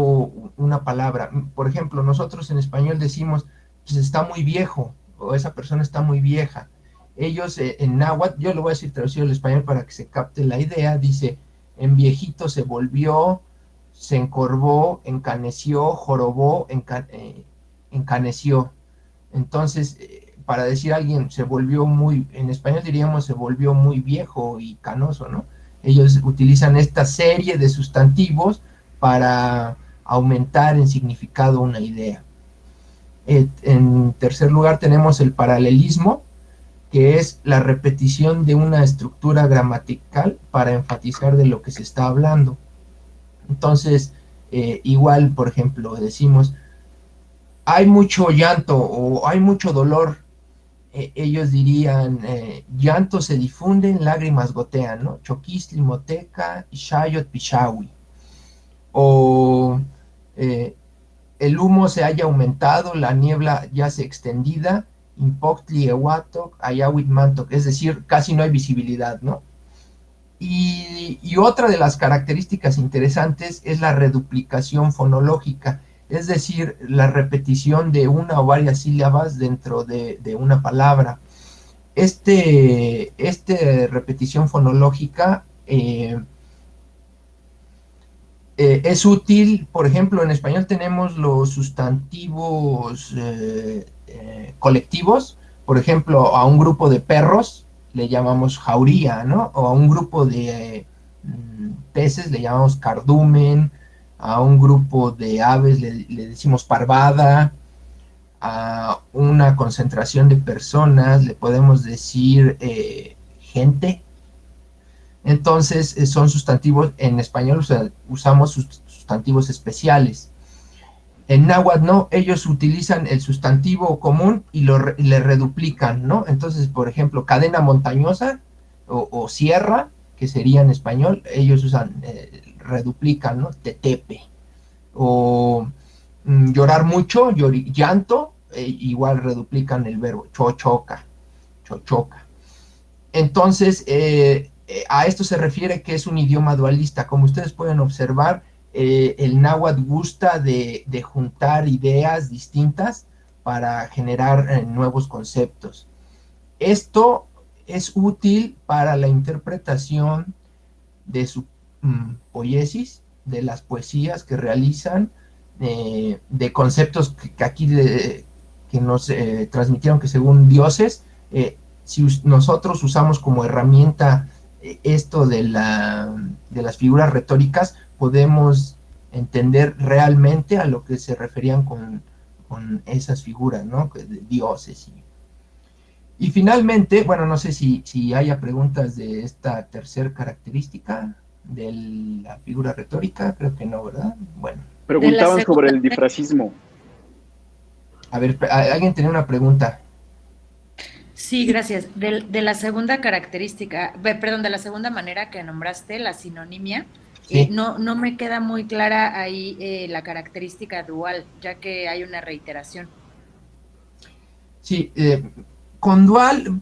una palabra. Por ejemplo, nosotros en español decimos, pues está muy viejo, o esa persona está muy vieja. Ellos en náhuatl, yo lo voy a decir traducido al español para que se capte la idea, dice, en viejito se volvió, se encorvó, encaneció, jorobó, encaneció. Entonces, para decir a alguien se volvió en español diríamos se volvió muy viejo y canoso, ¿no? Ellos utilizan esta serie de sustantivos para aumentar en significado una idea. En tercer lugar tenemos el paralelismo, que es la repetición de una estructura gramatical para enfatizar de lo que se está hablando. Entonces, igual, por ejemplo, decimos, hay mucho llanto o hay mucho dolor. Ellos dirían, llanto se difunde, lágrimas gotean, ¿no? Choquistli, moteca, Ishayot, Pishawi. O el humo se haya aumentado, la niebla ya se extendida, Impoctli, Ewatok, Ayawit, Mantok, es decir, casi no hay visibilidad, ¿no? Y otra de las características interesantes es la reduplicación fonológica, es decir, la repetición de una o varias sílabas dentro de una palabra. Este repetición fonológica es útil, por ejemplo, en español tenemos los sustantivos colectivos, por ejemplo, a un grupo de perros le llamamos jauría, ¿no? O a un grupo de peces le llamamos cardumen, a un grupo de aves le decimos parvada, a una concentración de personas le podemos decir gente. Entonces son sustantivos, en español usamos sustantivos especiales. En náhuatl no, ellos utilizan el sustantivo común y le reduplican, ¿no? Entonces, por ejemplo, cadena montañosa o sierra, que sería en español, ellos usan, reduplican, ¿no? Tetepe. O llorar mucho, llanto, igual reduplican el verbo, chochoca, chochoca. Entonces, a esto se refiere que es un idioma dualista. Como ustedes pueden observar, el náhuatl gusta de juntar ideas distintas para generar nuevos conceptos. Esto es útil para la interpretación de su poiesis, de las poesías que realizan, de conceptos que aquí que nos transmitieron que según dioses, si nosotros usamos como herramienta esto de las figuras retóricas, podemos entender realmente a lo que se referían con esas figuras, ¿no? De dioses. Y finalmente, bueno, no sé si haya preguntas de esta tercera característica de la figura retórica, creo que no, ¿verdad? Bueno. Preguntaban sobre el difracismo. A ver, ¿alguien tenía una pregunta? Sí, gracias. De la segunda característica, perdón, de la segunda manera que nombraste, la sinonimia, sí. No me queda muy clara ahí la característica dual, ya que hay una reiteración. Sí, con dual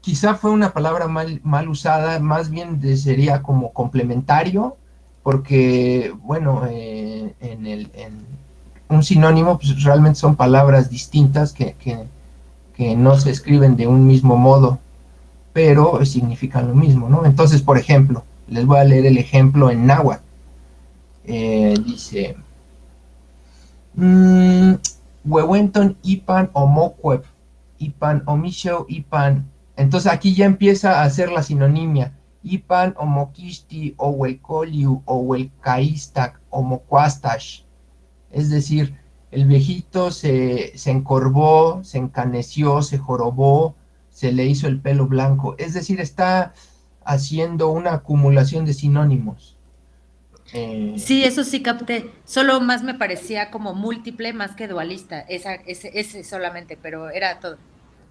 quizá fue una palabra mal usada, más bien sería como complementario, porque, bueno, en un sinónimo pues, realmente son palabras distintas que no se escriben de un mismo modo, pero significan lo mismo, ¿no? Entonces, por ejemplo, les voy a leer el ejemplo en náhuatl. Dice, Huehuenton ipan omocuep, ipan omisho, ipan. Entonces aquí ya empieza a hacer la sinonimia. Ipan omoquisti, ohuelcoliu, ohuelcaistac, omocuastash. Es decir, el viejito se encorvó, se encaneció, se jorobó, se le hizo el pelo blanco. Es decir, está haciendo una acumulación de sinónimos. Sí, eso sí capté. Solo más me parecía como múltiple más que dualista. Ese solamente, pero era todo.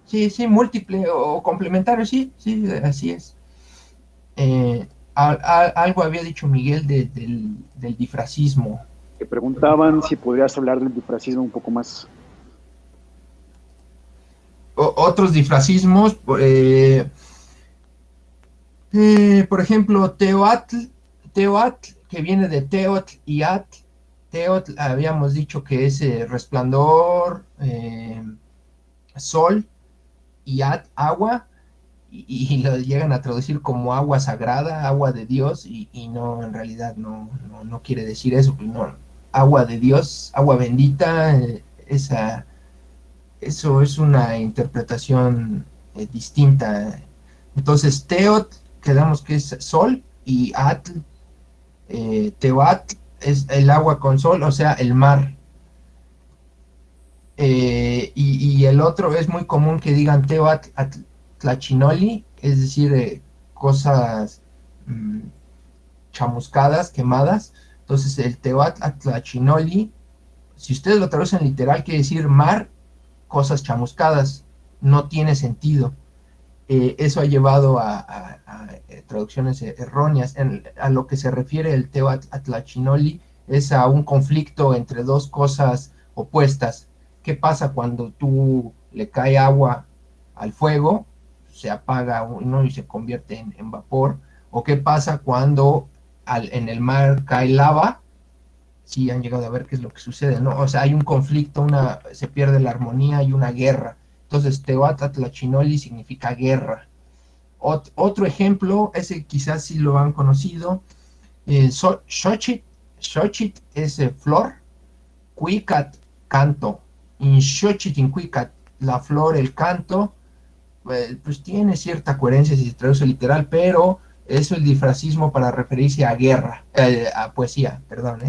Sí, múltiple o complementario, sí, así es. Algo había dicho Miguel del difracismo. Te preguntaban si podrías hablar del difracismo un poco más. Otros difracismos, por ejemplo, Teoatl, que viene de Teotl y Atl. Teotl habíamos dicho que es resplandor, sol, y Atl, agua, y lo llegan a traducir como agua sagrada, agua de Dios, y no, en realidad no quiere decir eso, pues no, agua de Dios, agua bendita, eso es una interpretación distinta. Entonces, Teot, quedamos que es sol, y Atl, Teoatl, es el agua con sol, o sea, el mar. Y el otro es muy común que digan Teoatl, tlachinoli, es decir, cosas chamuscadas, quemadas. Entonces el Tehuatl tlachinoli, si ustedes lo traducen literal, quiere decir mar, cosas chamuscadas. No tiene sentido. Eso ha llevado a traducciones erróneas. A lo que se refiere el Tehuatl tlachinoli es a un conflicto entre dos cosas opuestas. ¿Qué pasa cuando tú le cae agua al fuego? Se apaga uno y se convierte en vapor. ¿O qué pasa cuando en el mar cae lava? Sí, han llegado a ver qué es lo que sucede, ¿no? O sea, hay un conflicto, se pierde la armonía y una guerra. Entonces, Tehuatl tlachinoli significa guerra. Otro ejemplo, ese quizás sí lo han conocido, Xochitl es flor, Cuicat, canto. In Xochitl, la flor, el canto, pues tiene cierta coherencia si se traduce literal, pero eso es el disfrazismo para referirse a guerra, a poesía, perdón,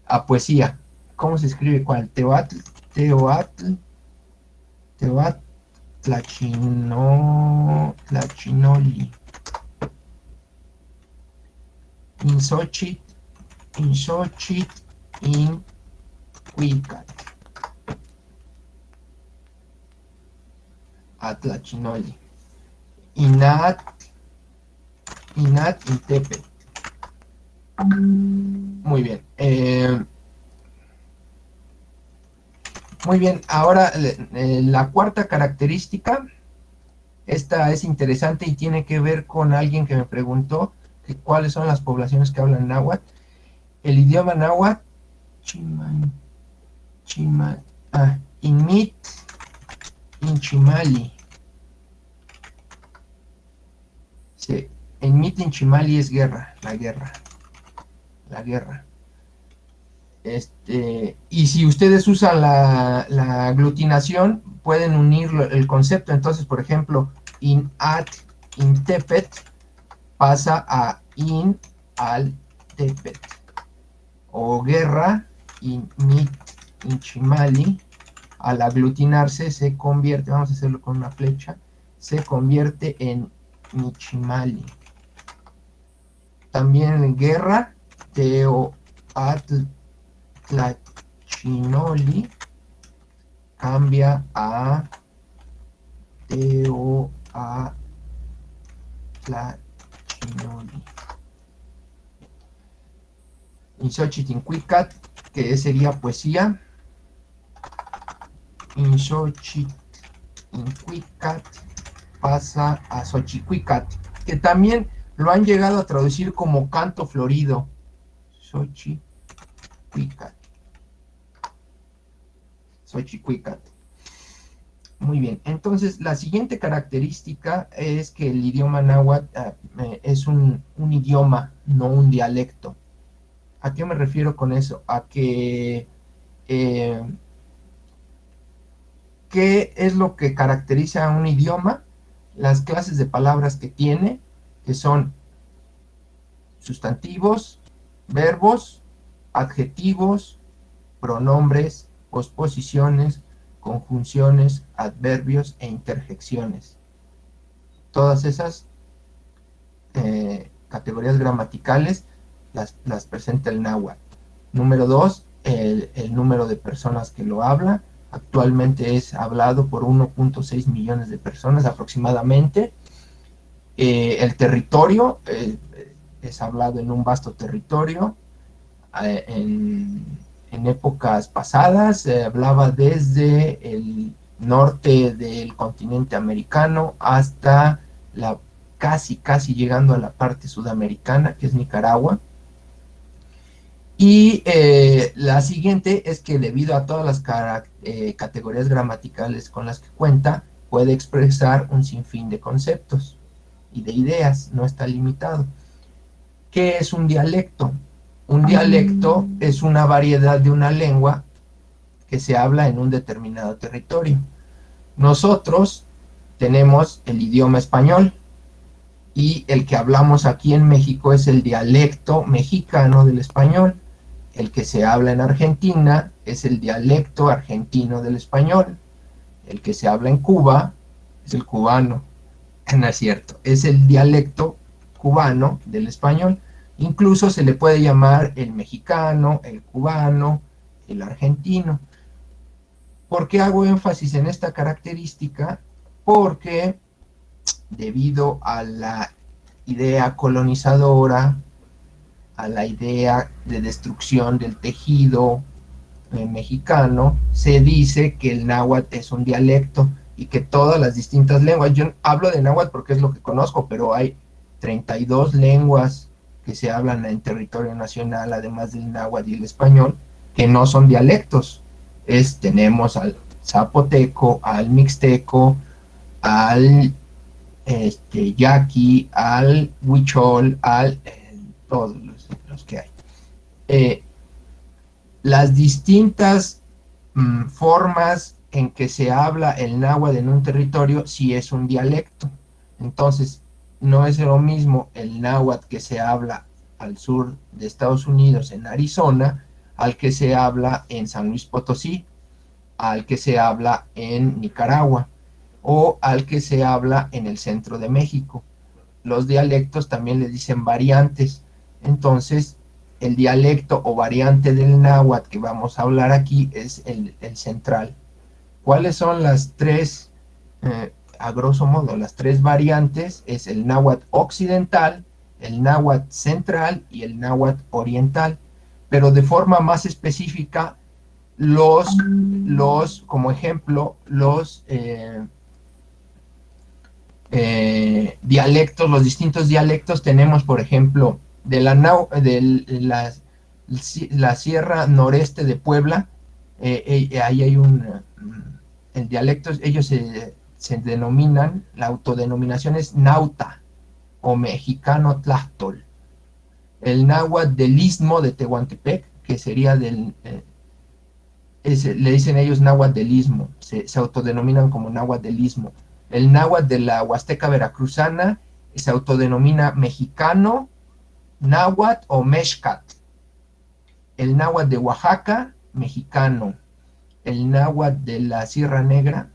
a poesía. ¿Cómo se escribe cuál? Tehuatl, tlachinoli. In Xochitl, in Cuicat. Atlachinoli. Inat, Intepet. Muy bien. Muy bien, ahora la cuarta característica, esta es interesante y tiene que ver con alguien que me preguntó que cuáles son las poblaciones que hablan náhuatl. El idioma náhuatl, Inmit, Inchimali. Sí, Inmit, Inchimali es guerra, la guerra. Y si ustedes usan la aglutinación, pueden unir el concepto. Entonces, por ejemplo, Inat, Intepet, pasa a In al Tepet. O guerra, Inmit, Inchimali, al aglutinarse se convierte, vamos a hacerlo con una flecha, se convierte en Michimali. También guerra, Tehuatl tlachinoli, cambia a Tehuatl tlachinoli. In Xochitl Cuicat, que sería poesía. In Xochitl Cuicat pasa a Xochicuicat, que también lo han llegado a traducir como canto florido. Xochicuicat. Muy bien, entonces la siguiente característica es que el idioma náhuatl es un idioma, no un dialecto. ¿A qué me refiero con eso? A que ¿qué es lo que caracteriza a un idioma? Las clases de palabras que tiene, que son sustantivos, verbos, adjetivos, pronombres, posposiciones, conjunciones, adverbios e interjecciones. Todas esas categorías gramaticales las presenta el náhuatl. Número 2, el número de personas que lo habla. Actualmente es hablado por 1.6 millones de personas aproximadamente. El territorio es hablado en un vasto territorio. En épocas pasadas se hablaba desde el norte del continente americano hasta casi llegando a la parte sudamericana, que es Nicaragua. Y la siguiente es que debido a todas las categorías gramaticales con las que cuenta, puede expresar un sinfín de conceptos y de ideas, no está limitado. ¿Qué es un dialecto? Un dialecto es una variedad de una lengua que se habla en un determinado territorio. Nosotros tenemos el idioma español y el que hablamos aquí en México es el dialecto mexicano del español. El que se habla en Argentina es el dialecto argentino del español. El que se habla en Cuba es el cubano. No es cierto, es el dialecto cubano del español. Incluso se le puede llamar el mexicano, el cubano, el argentino. ¿Por qué hago énfasis en esta característica? Porque debido a la idea colonizadora, a la idea de destrucción del tejido mexicano, se dice que el náhuatl es un dialecto y que todas las distintas lenguas, yo hablo de náhuatl porque es lo que conozco, pero hay 32 lenguas que se hablan en territorio nacional, además del náhuatl y el español, que no son dialectos. Tenemos al zapoteco, al mixteco, al yaqui, al huichol, todos los que hay. Las distintas formas en que se habla el náhuatl en un territorio sí es un dialecto. Entonces, no es lo mismo el náhuatl que se habla al sur de Estados Unidos, en Arizona, al que se habla en San Luis Potosí, al que se habla en Nicaragua o al que se habla en el centro de México. Los dialectos también le dicen variantes. Entonces, el dialecto o variante del náhuatl que vamos a hablar aquí es el central. ¿Cuáles son las tres, a grosso modo, las tres variantes? Es el náhuatl occidental, el náhuatl central y el náhuatl oriental. Pero de forma más específica, como ejemplo, los dialectos, los distintos dialectos tenemos, por ejemplo, de la sierra noreste de Puebla, ahí hay el dialecto, ellos se denominan, la autodenominación es Nauta o mexicano Tlachtol. El náhuatl del Istmo de Tehuantepec, que sería le dicen ellos náhuatl del Istmo, se autodenominan como náhuatl del Istmo. El náhuatl de la Huasteca Veracruzana se autodenomina mexicano, náhuatl o mexcat. El náhuatl de Oaxaca, mexicano. El náhuatl de la Sierra Negra,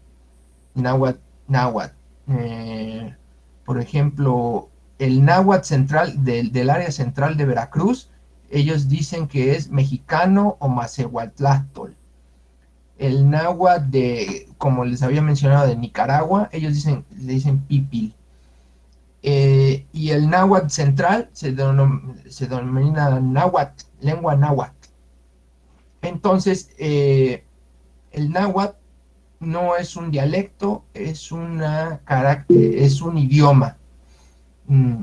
náhuatl. Por ejemplo, el náhuatl central del área central de Veracruz, ellos dicen que es mexicano o macehuatláctol. El náhuatl como les había mencionado, de Nicaragua, ellos le dicen pipil. Y el náhuatl central se denomina náhuatl, lengua náhuatl. Entonces, el náhuatl no es un dialecto, es un idioma.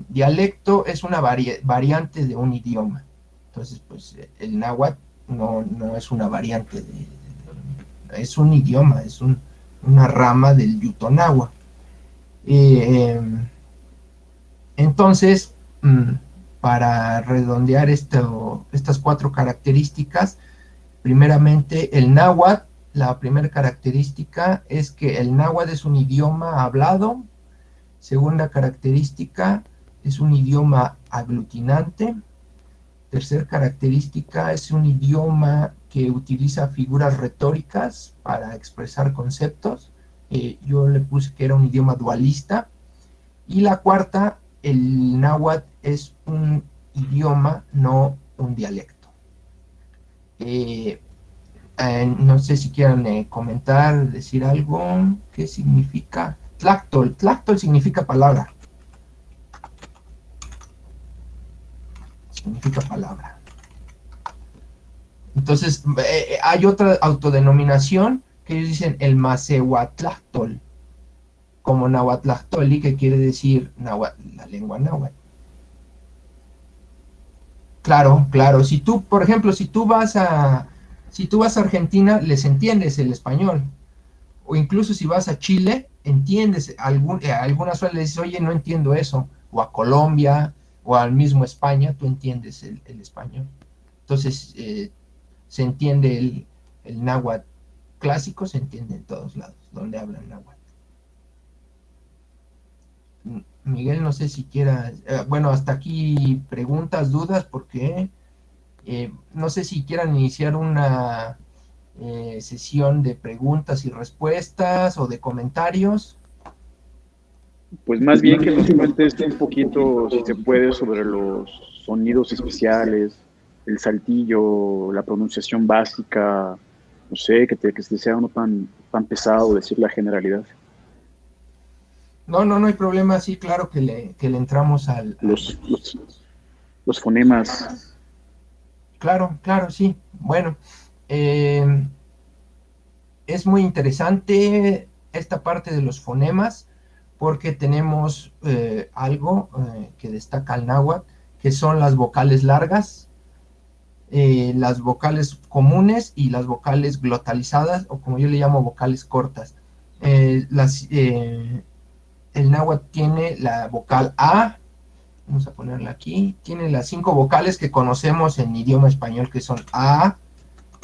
Dialecto es una variante de un idioma. Entonces, pues el náhuatl no es una variante es un idioma, es una rama del yutonagua. Entonces, para redondear estas cuatro características, primeramente el náhuatl, la primera característica es que el náhuatl es un idioma hablado. Segunda característica, es un idioma aglutinante. Tercera característica, es un idioma que utiliza figuras retóricas para expresar conceptos. Yo le puse que era un idioma dualista. Y la cuarta, el náhuatl es un idioma, no un dialecto. No sé si quieran comentar, decir algo. ¿Qué significa? Tlachtol. Tlachtol significa palabra. Significa palabra. Entonces, hay otra autodenominación que ellos dicen el macehuatláctol, como nahuatlachtoli, que quiere decir la lengua náhuatl. Claro. Si tú, por ejemplo, si tú vas a Argentina, les entiendes el español. O incluso si vas a Chile, entiendes, algunas veces le dices, oye, no entiendo eso. O a Colombia, o al mismo España, tú entiendes el español. Entonces, se entiende el náhuatl clásico, se entiende en todos lados, donde hablan náhuatl. Miguel, no sé si quieras, bueno, hasta aquí preguntas, dudas, porque no sé si quieran iniciar una sesión de preguntas y respuestas o de comentarios. Pues más bien que nos cuentes un poquito, si se puede, sobre los sonidos especiales, el saltillo, la pronunciación básica, no sé, que te sea uno tan pesado decir la generalidad. No, no, no hay problema, sí, claro que le entramos Los, los, los fonemas. Claro, claro, sí. Bueno, eh, es muy interesante esta parte de los fonemas porque tenemos algo que destaca el náhuatl, que son las vocales largas, las vocales comunes y las vocales glotalizadas, o como yo le llamo vocales cortas. El náhuatl tiene la vocal A, vamos a ponerla aquí, tiene las 5 vocales que conocemos en idioma español, que son A,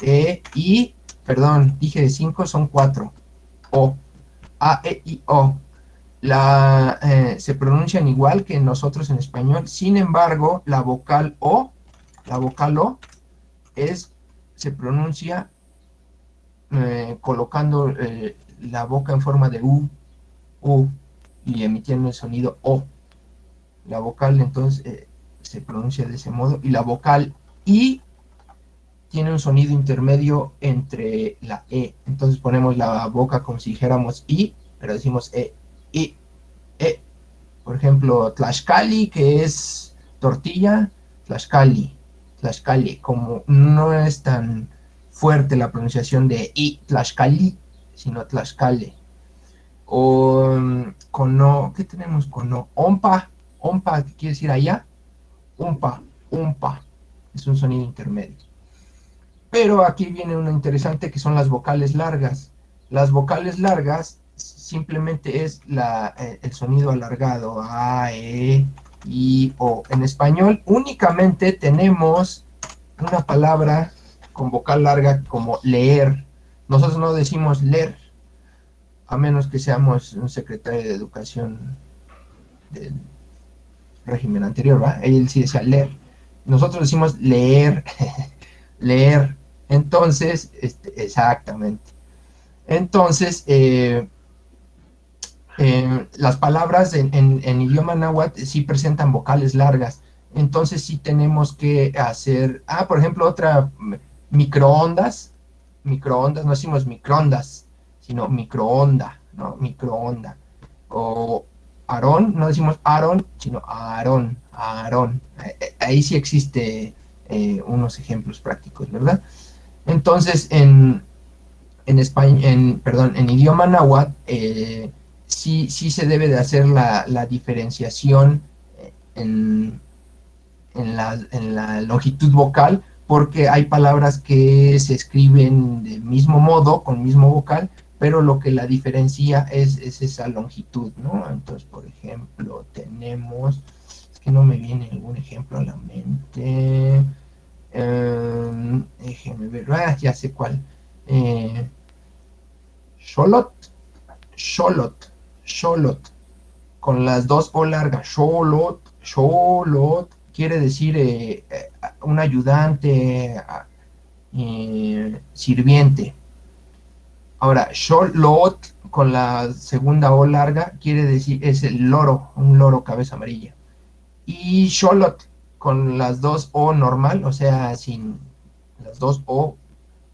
I, perdón, dije 5, son 4, O, A, E, I, O. Se pronuncian igual que nosotros en español, sin embargo, la vocal O, es, se pronuncia colocando la boca en forma de U, y emitiendo el sonido O. La vocal entonces se pronuncia de ese modo, y la vocal I tiene un sonido intermedio entre la E. Entonces ponemos la boca como si dijéramos I, pero decimos I, E. Por ejemplo, Tlaxcali, que es tortilla, Tlaxcali, Tlaxcali. Como no es tan fuerte la pronunciación de I, Tlaxcali, sino Tlaxcali. O con no, ¿qué tenemos con no? Ompa, ompa, ¿qué quiere decir allá? Umpa, umpa. Es un sonido intermedio. Pero aquí viene uno interesante que son las vocales largas. Las vocales largas simplemente es el sonido alargado, A, E, I, O. En español únicamente tenemos una palabra con vocal larga como leer. Nosotros no decimos leer, a menos que seamos un secretario de educación del régimen anterior, ¿va? Él sí decía leer. Nosotros decimos leer, leer. Entonces, exactamente. Entonces, las palabras en idioma náhuatl sí presentan vocales largas. Entonces sí tenemos que hacer, por ejemplo, otra, microondas. Microondas, no decimos microondas, sino microonda, ¿no? Microonda. O Aarón, no decimos Aarón, sino Aarón, Aarón. Ahí sí existe unos ejemplos prácticos, ¿verdad? Entonces, en idioma náhuatl, sí se debe de hacer la diferenciación en, en la longitud vocal, porque hay palabras que se escriben del mismo modo, con mismo vocal, pero lo que la diferencia es esa longitud, ¿no? Entonces, por ejemplo, tenemos, es que no me viene ningún ejemplo a la mente, déjenme ver, ya sé cuál. Xolot, Xolot, Xolot, con las dos O largas, Xolot, Xolot, quiere decir un ayudante, sirviente. Ahora, Xolot, con la segunda O larga, quiere decir, es el loro, un loro cabeza amarilla. Y Xolot, con las dos O normal, o sea, sin las dos O,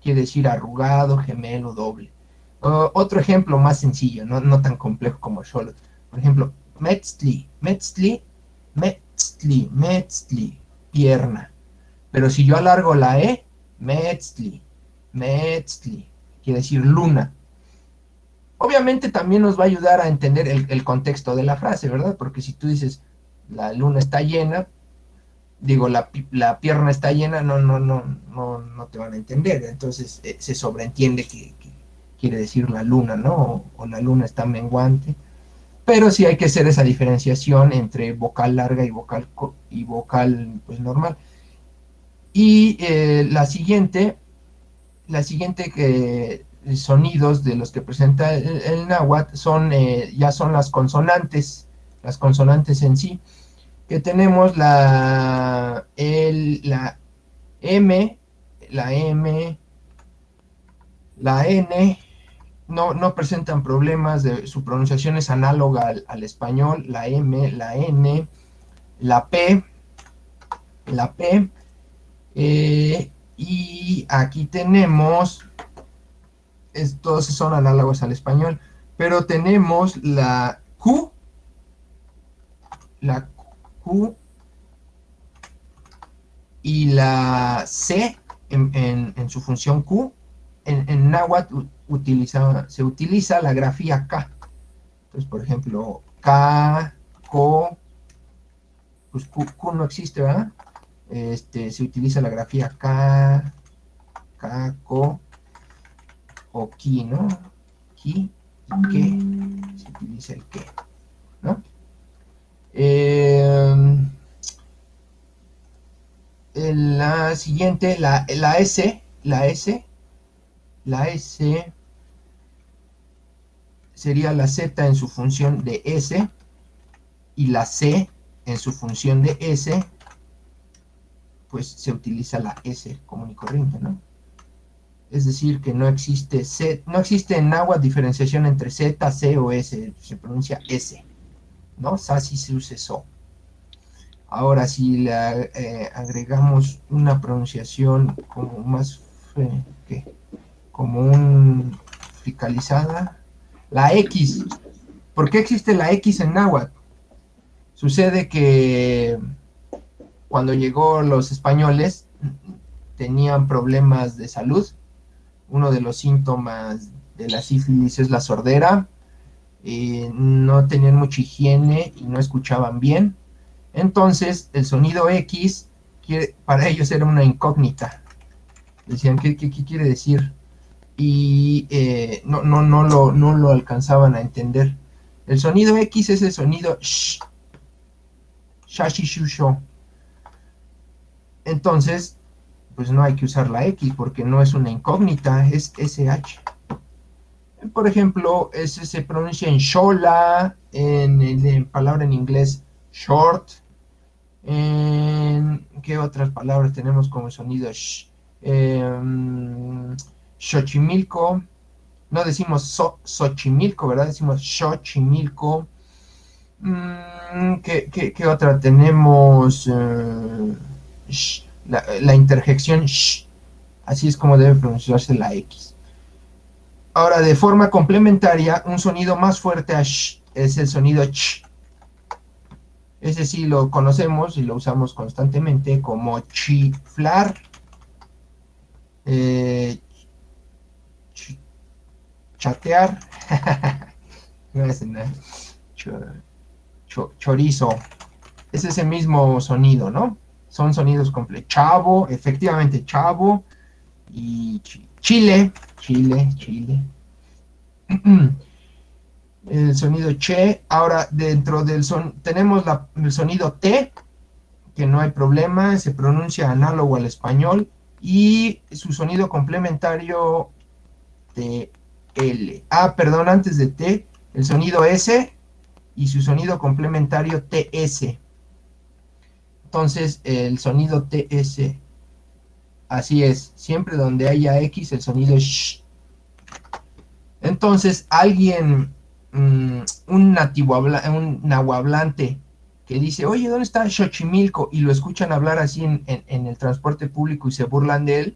quiere decir arrugado, gemelo, doble. Otro ejemplo más sencillo, no tan complejo como Xolot. Por ejemplo, Metzli, Metzli, Metzli, Metzli, pierna. Pero si yo alargo la E, Metzli, Metzli, quiere decir luna. Obviamente también nos va a ayudar a entender el contexto de la frase, ¿verdad? Porque si tú dices, la luna está llena, digo, la pierna está llena, no te van a entender. Entonces se sobreentiende que quiere decir la luna, ¿no? O la luna está menguante. Pero sí hay que hacer esa diferenciación entre vocal larga y vocal pues, normal. Y la siguiente sonidos de los que presenta el náhuatl ya son las consonantes en sí, que tenemos la M, la M, la N, no presentan problemas, su pronunciación es análoga al español, la M, la N, la P, y aquí tenemos, todos son análogos al español, pero tenemos la Q y la C en su función Q. En náhuatl se utiliza la grafía K. Entonces, por ejemplo, K, Ko, pues Q no existe, ¿verdad? Se utiliza la grafía K, Ko o Ki, ¿no? Ki y Ke, se utiliza el Ke, ¿no? La siguiente, la S sería la Z en su función de S, y la C en su función de S, pues se utiliza la S común y corriente, ¿no? Es decir, que no existe en náhuatl diferenciación entre Z, C o S, se pronuncia S, ¿no? Sa, si, su, se, so. Ahora, si le agregamos una pronunciación como más, como un fricalizada, la X. ¿Por qué existe la X en náhuatl? Sucede que cuando llegó los españoles tenían problemas de salud. Uno de los síntomas de la sífilis es la sordera. No tenían mucha higiene y no escuchaban bien. Entonces, el sonido X, para ellos era una incógnita. Decían, ¿qué quiere decir? Y no lo alcanzaban a entender. El sonido X es el sonido sh, shashishusho. Entonces, pues no hay que usar la X porque no es una incógnita, es SH. Por ejemplo, ese se pronuncia en shola, en palabra en inglés short. ¿Qué otras palabras tenemos como sonido sh? Xochimilco. No decimos Xochimilco, ¿verdad? Decimos Xochimilco. ¿Qué otra tenemos? La interjección sh. Así es como debe pronunciarse la X. Ahora, de forma complementaria, un sonido más fuerte a sh es el sonido ch. Ese sí lo conocemos y lo usamos constantemente como chiflar, chatear, no es nada, chorizo. Es ese mismo sonido, ¿no? Son sonidos completos. Chavo, efectivamente, chavo. Y chile. El sonido che. Ahora, dentro del tenemos el sonido T, que no hay problema, se pronuncia análogo al español, y su sonido complementario TL. Perdón, antes de T, el sonido S y su sonido complementario TS. Entonces, el sonido TS, así es, siempre donde haya X, el sonido es sh. Entonces, alguien, un nahuablante, que dice, oye, ¿dónde está Xochimilco? Y lo escuchan hablar así en el transporte público y se burlan de él,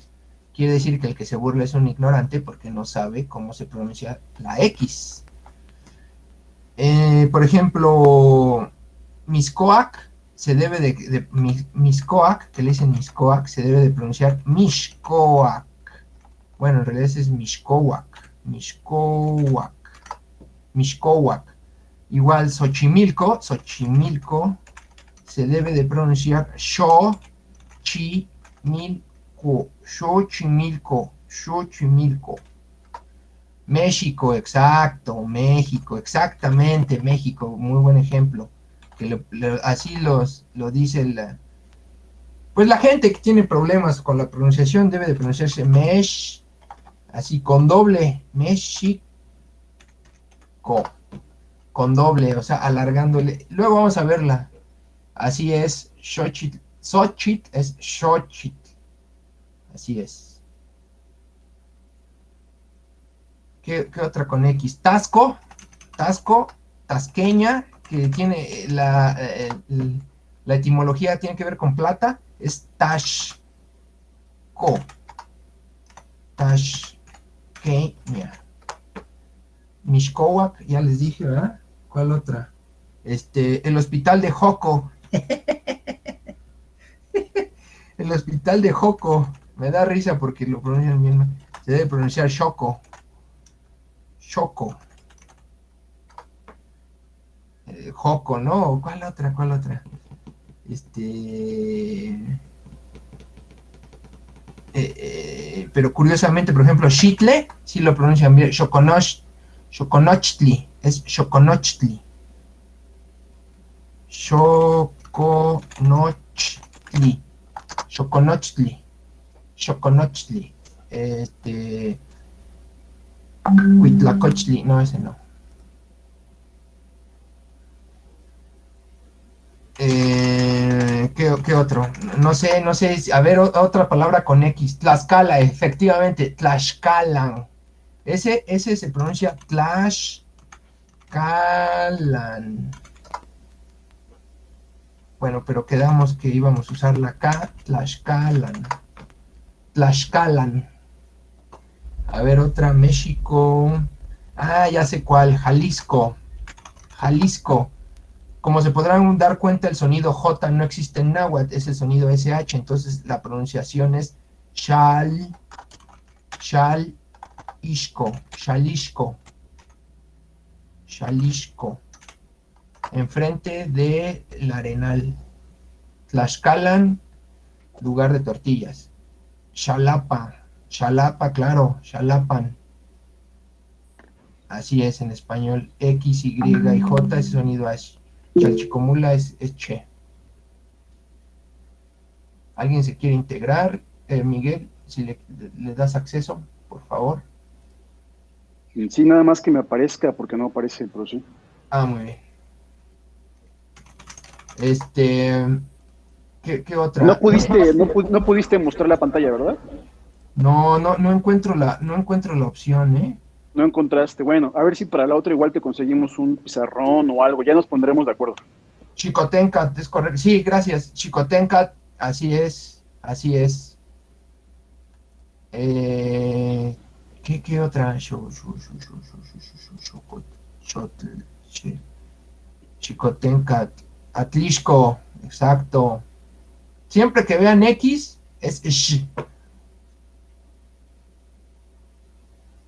quiere decir que el que se burla es un ignorante porque no sabe cómo se pronuncia la X. Por ejemplo, Miscoac, Miscoac, que le dicen Miscoac, se debe de pronunciar Mixcoac. Bueno, en realidad es Mixcoac. Igual Xochimilco se debe de pronunciar Xochimilco. México, exacto, México, exactamente, México, muy buen ejemplo. Que así lo dice pues la gente que tiene problemas con la pronunciación debe de pronunciarse así con doble, México, con doble, o sea, alargándole. Luego vamos a verla. Así es, Xochitl es Xochitl. Así es. ¿Qué otra con X? Tasco, tasqueña, que tiene la etimología tiene que ver con plata, es tashco, tashqueña. Mixcoac, ya les dije, ¿verdad? ¿Cuál otra? El hospital de Joco. El hospital de Joco. Me da risa porque lo pronuncian bien mal. Se debe pronunciar Choco. Choco. Joco, ¿no? ¿Cuál otra? ¿Cuál otra? Pero curiosamente, por ejemplo, Xitle, sí lo pronuncian bien. Xoconochtli. Es Xoconochtli. Xoconochtli. Xoconochtli. Xoconochtli. Huitlacochtli. No, ese no. ¿Qué otro? No sé. A ver, otra palabra con X. Tlaxcala, efectivamente. Tlaxcalan. Ese se pronuncia Tlaxcalan. Bueno, pero quedamos que íbamos a usar la K. Tlaxcalan. Tlaxcalan. A ver, otra. México. Ah, ya sé cuál. Jalisco. Jalisco. Como se podrán dar cuenta, el sonido J no existe en náhuatl, es el sonido SH, entonces la pronunciación es Xalixco, enfrente de la Arenal. Tlaxcalan, lugar de tortillas. Xalapa, claro, Xalapan. Así es en español, X, Y y J, ese sonido H. Chalchicomula es che. ¿Alguien se quiere integrar? Miguel, si le das acceso, por favor. Sí, nada más que me aparezca, porque no aparece, pero sí. Ah, muy bien. ¿Qué otra? No pudiste mostrar la pantalla, ¿verdad? No encuentro la opción, ¿eh? No encontraste. Bueno, a ver si para la otra igual te conseguimos un pizarrón o algo. Ya nos pondremos de acuerdo. Chicotencat, es correcto. Sí, gracias. Chicotencat, así es. ¿Qué otra? Chicotencat. Atlixco, exacto. Siempre que vean X, es sh.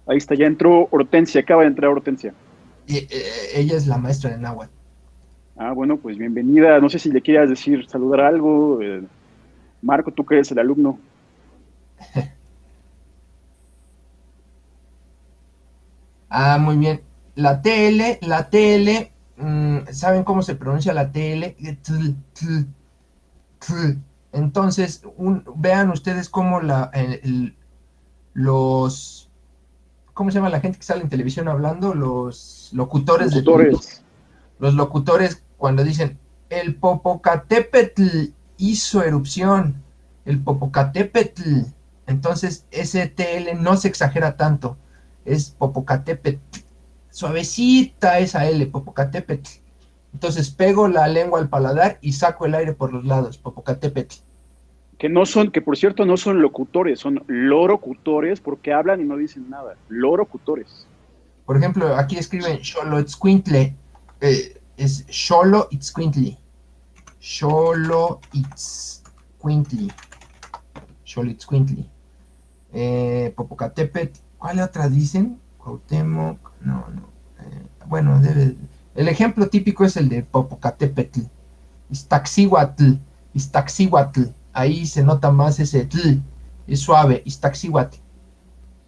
Ahí está, ya entró Hortensia, acaba de entrar Hortensia. Ella es la maestra de náhuatl. Ah, bueno, pues bienvenida. No sé si le quieras decir, saludar algo. Marco, tú que eres el alumno. Ah, muy bien. La TL, ¿saben cómo se pronuncia la TL? Entonces, vean ustedes cómo los, ¿cómo se llama la gente que sale en televisión hablando? Los locutores. Los locutores cuando dicen, el Popocatépetl hizo erupción, el Popocatépetl. Entonces, ese TL no se exagera tanto. Es Popocatépetl. Suavecita esa L, Popocatépetl. Entonces pego la lengua al paladar y saco el aire por los lados, Popocatépetl. Que por cierto no son locutores, son lorocutores porque hablan y no dicen nada. Lorocutores. Por ejemplo, aquí escriben Xoloitzcuintle, es Xoloitzcuintli. Xoloitzcuintli. Popocatépetl. ¿Cuál otra dicen? Cuauhtémoc. No. Bueno, el ejemplo típico es el de Popocatépetl. Iztaccíhuatl. Ahí se nota más ese tl. Es suave. Iztaccíhuatl.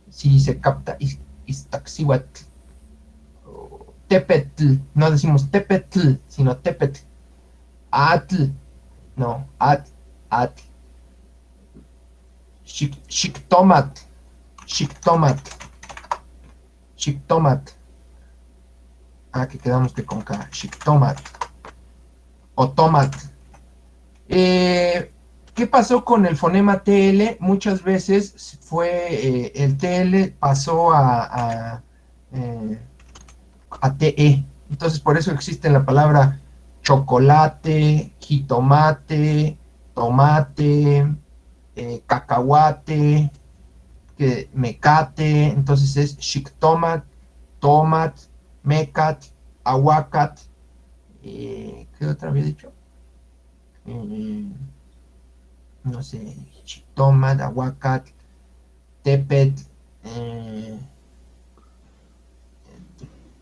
Sí, se capta. Iztaccíhuatl. Tepetl. No decimos tepetl, sino tepetl. Atl. No, atl. Xictómatl. Que quedamos que con K. Xictómatl. Otómatl. ¿Qué pasó con el fonema TL? Muchas veces fue el TL pasó a ATE. Entonces, por eso existe la palabra chocolate, jitomate, tomate, cacahuate, mecate. Entonces es shiktomat, tomat, mecat, aguacat. ¿Qué otra había dicho? No sé, shiktomat, aguacat, tepet,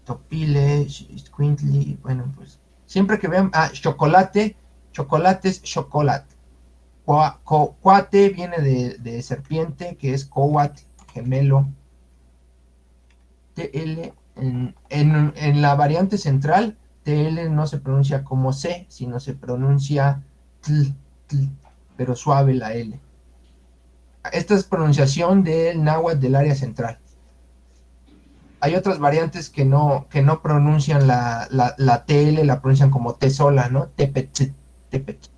topile, squintly. Bueno, pues siempre que vean, chocolate, chocolate es chocolate. Cuate viene de serpiente, que es coat, gemelo. TL, en la variante central, TL no se pronuncia como C, sino se pronuncia tl, tl, pero suave la L. Esta es pronunciación del náhuatl del área central. Hay otras variantes que no pronuncian la TL, la pronuncian como T sola, ¿no? Tepet, tepet.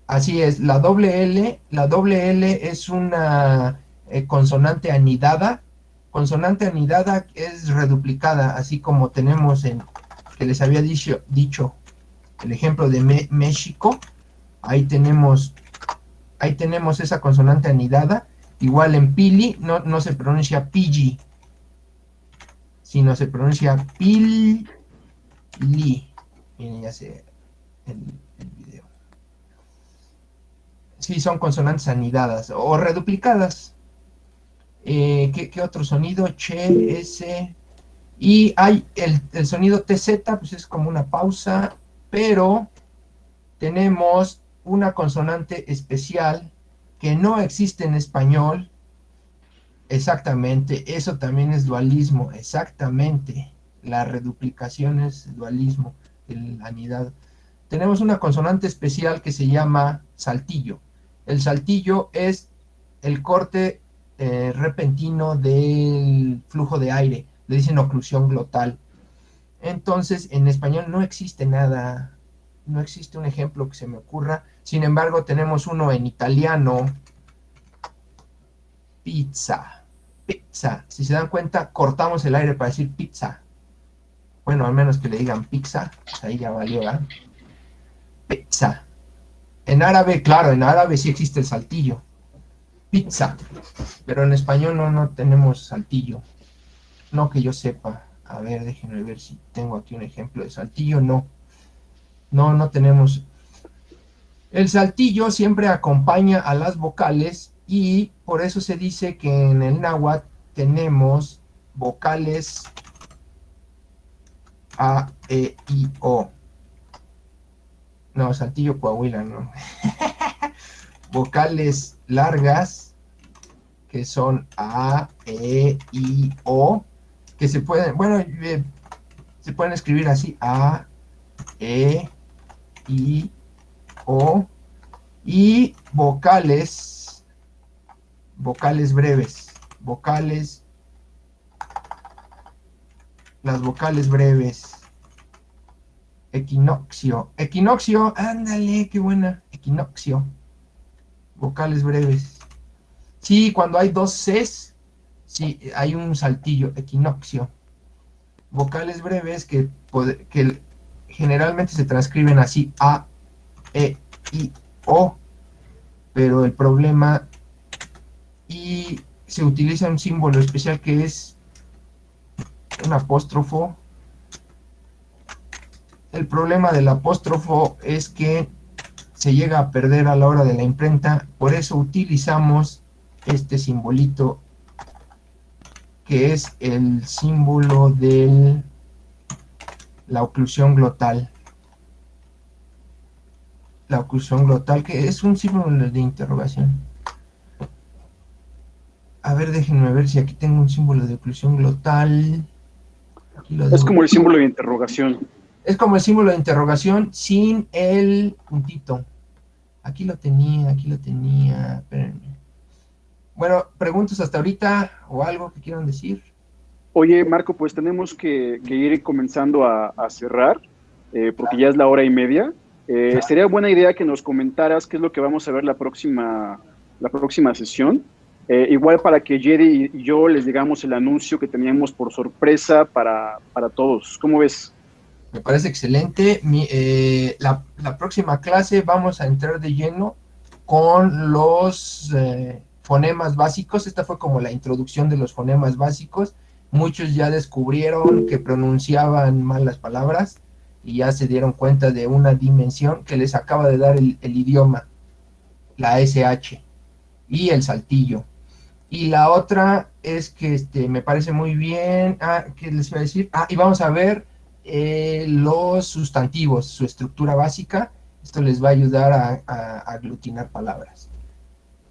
Así es, la doble L es una consonante anidada. Consonante anidada es reduplicada, así como tenemos que les había dicho el ejemplo de México. Ahí tenemos esa consonante anidada. Igual en Pili no se pronuncia Pili, sino se pronuncia Pili. Miren, ya sé el video. Sí, son consonantes anidadas o reduplicadas. ¿Qué otro sonido? Che, S. Y hay el sonido TZ, pues es como una pausa, pero tenemos una consonante especial que no existe en español. Exactamente, eso también es dualismo, exactamente. La reduplicación es dualismo, el anidado. Tenemos una consonante especial que se llama saltillo. El saltillo es el corte repentino del flujo de aire, le dicen oclusión glotal. Entonces, en español no existe nada, no existe un ejemplo que se me ocurra. Sin embargo, tenemos uno en italiano, pizza, pizza. Si se dan cuenta, cortamos el aire para decir pizza. Bueno, al menos que le digan pizza, pues ahí ya valió, ¿verdad? Pizza. En árabe, claro, en árabe sí existe el saltillo. Pizza. Pero en español no tenemos saltillo. No que yo sepa. A ver, déjenme ver si tengo aquí un ejemplo de saltillo. No tenemos. El saltillo siempre acompaña a las vocales y por eso se dice que en el náhuatl tenemos vocales A, E, I, O. No, saltillo Coahuila, no. Vocales largas, que son A, E, I, O, que se pueden, bueno, se pueden escribir así, A, E, I, O, y vocales breves, las vocales breves. Equinoccio, ándale, qué buena, equinoccio. Vocales breves. Sí, cuando hay dos Cs, sí, hay un saltillo, equinoccio. Vocales breves que generalmente se transcriben así, A, E, I, O, pero el problema, y se utiliza un símbolo especial que es un apóstrofo. El problema del apóstrofo es que se llega a perder a la hora de la imprenta, por eso utilizamos este simbolito que es el símbolo de la oclusión glotal. La oclusión glotal, que es un símbolo de interrogación. A ver, déjenme ver si aquí tengo un símbolo de oclusión glotal. Es como el símbolo de interrogación. Es como el símbolo de interrogación sin el puntito. Aquí lo tenía. Espérenme. Bueno, preguntas hasta ahorita o algo que quieran decir. Oye, Marco, pues tenemos que ir comenzando a cerrar, porque ya es la 1:30. Sería buena idea que nos comentaras qué es lo que vamos a ver la próxima sesión. igual para que Jerry y yo les digamos el anuncio que teníamos por sorpresa para todos. ¿Cómo ves? Me parece excelente. La próxima clase vamos a entrar de lleno con los fonemas básicos. Esta fue como la introducción de los fonemas básicos. Muchos ya descubrieron que pronunciaban mal las palabras y ya se dieron cuenta de una dimensión que les acaba de dar el idioma, la SH y el saltillo. Y la otra es que me parece muy bien. ¿Qué les iba a decir? Y vamos a ver los sustantivos, su estructura básica. Esto les va a ayudar a aglutinar palabras.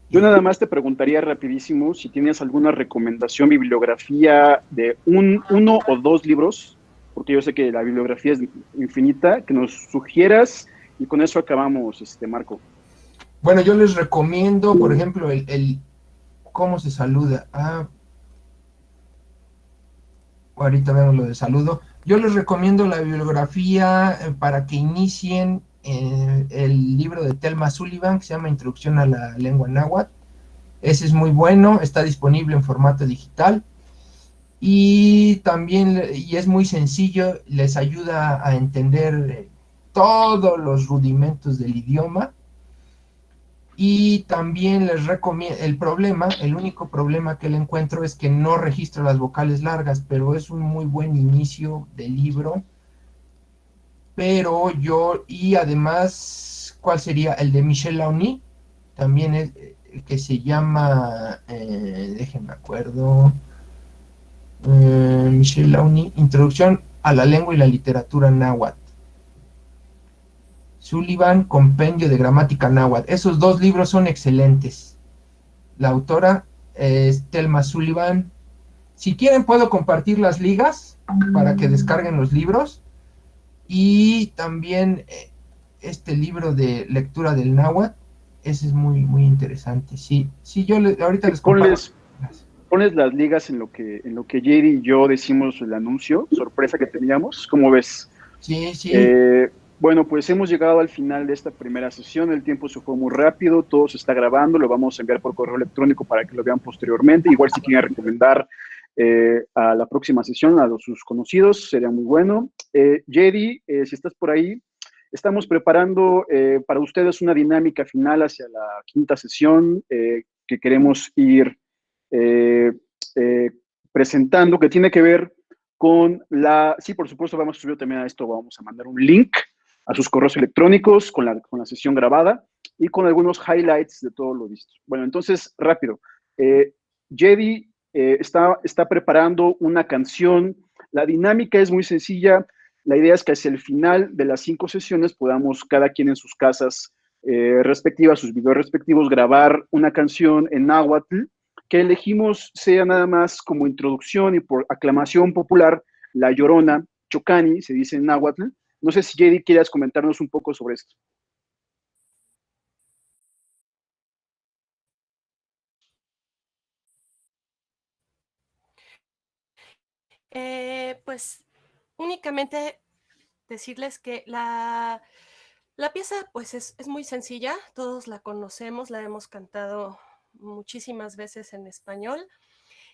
Yo nada más te preguntaría rapidísimo si tienes alguna recomendación, bibliografía de uno o dos libros, porque yo sé que la bibliografía es infinita, que nos sugieras y con eso acabamos, Marco. Bueno, yo les recomiendo, por ejemplo, ¿cómo se saluda? Ahorita vemos lo de saludo. Yo les recomiendo la bibliografía para que inicien el libro de Thelma Sullivan, que se llama Introducción a la Lengua Náhuatl. Ese es muy bueno, está disponible en formato digital. Y también, y es muy sencillo, les ayuda a entender todos los rudimentos del idioma. Y también les recomiendo, el único problema que le encuentro es que no registro las vocales largas, pero es un muy buen inicio del libro. Y además, ¿cuál sería? El de Michel Launay, también es, que se llama, déjenme acuerdo, Michel Launay, Introducción a la Lengua y la Literatura Náhuatl. Sullivan, Compendio de Gramática Náhuatl. Esos dos libros son excelentes. La autora es Thelma Sullivan. Si quieren puedo compartir las ligas para que descarguen los libros. Y también este libro de lectura del náhuatl. Ese es muy, muy interesante. Sí, yo ahorita les comparto. Pones las ligas en lo que Jerry y yo decimos el anuncio, sorpresa que teníamos. ¿Cómo ves? Sí. Bueno, pues hemos llegado al final de esta primera sesión. El tiempo se fue muy rápido, todo se está grabando, lo vamos a enviar por correo electrónico para que lo vean posteriormente. Igual si quieren recomendar a la próxima sesión a sus conocidos, sería muy bueno. Jerry, si estás por ahí, estamos preparando para ustedes una dinámica final hacia la quinta sesión que queremos ir presentando, que tiene que ver con sí, por supuesto, vamos a subir también a esto, vamos a mandar un link a sus correos electrónicos con la sesión grabada y con algunos highlights de todo lo visto. Bueno, entonces, rápido. Jerry está preparando una canción. La dinámica es muy sencilla. La idea es que hacia el final de las 5 sesiones podamos cada quien en sus casas respectivas, sus videos respectivos, grabar una canción en náhuatl que elegimos sea nada más como introducción y por aclamación popular, La Llorona, Chocani, se dice en náhuatl. No sé si Jerry quieras comentarnos un poco sobre esto. Pues únicamente decirles que la pieza pues es muy sencilla, todos la conocemos, la hemos cantado muchísimas veces en español.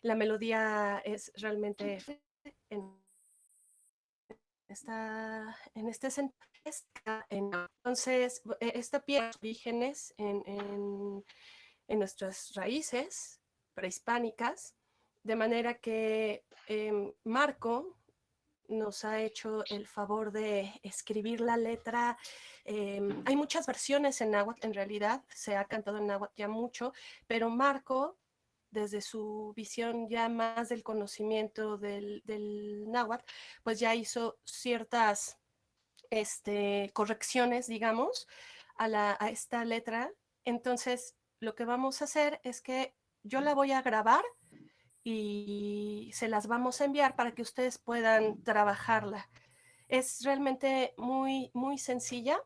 La melodía es realmente en este sentido. Entonces, esta pieza orígenes en nuestras raíces prehispánicas, de manera que Marco nos ha hecho el favor de escribir la letra. Hay muchas versiones en náhuatl, en realidad se ha cantado en náhuatl ya mucho, pero Marco, desde su visión ya más del conocimiento del náhuatl, pues ya hizo ciertas correcciones, digamos, a esta letra. Entonces, lo que vamos a hacer es que yo la voy a grabar y se las vamos a enviar para que ustedes puedan trabajarla. Es realmente muy, muy sencilla.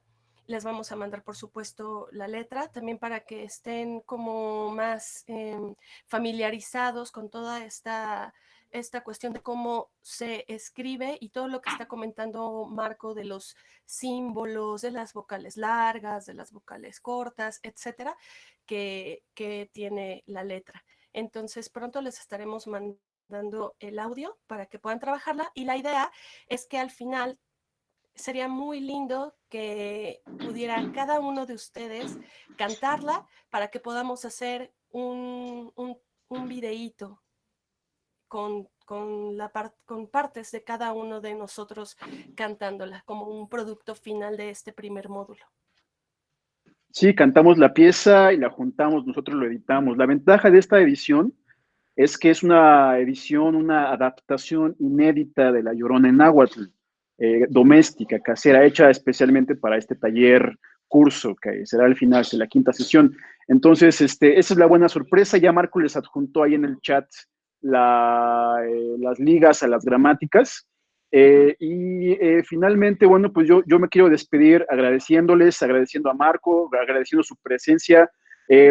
Les vamos a mandar, por supuesto, la letra, también para que estén como más familiarizados con toda esta cuestión de cómo se escribe y todo lo que está comentando Marco de los símbolos, de las vocales largas, de las vocales cortas, etcétera, que tiene la letra. Entonces pronto les estaremos mandando el audio para que puedan trabajarla, y la idea es que al final sería muy lindo que pudiera cada uno de ustedes cantarla para que podamos hacer un videíto con partes de cada uno de nosotros cantándola como un producto final de este primer módulo. Sí, cantamos la pieza y la juntamos, nosotros lo editamos. La ventaja de esta edición es que es una edición, una adaptación inédita de La Llorona en náhuatl, doméstica, casera, hecha especialmente para este taller curso, que será al final de la quinta sesión. Entonces, esa es la buena sorpresa. Ya Marco les adjuntó ahí en el chat las ligas a las gramáticas. Finalmente, bueno, pues yo me quiero despedir agradeciéndoles, agradeciendo a Marco, agradeciendo su presencia.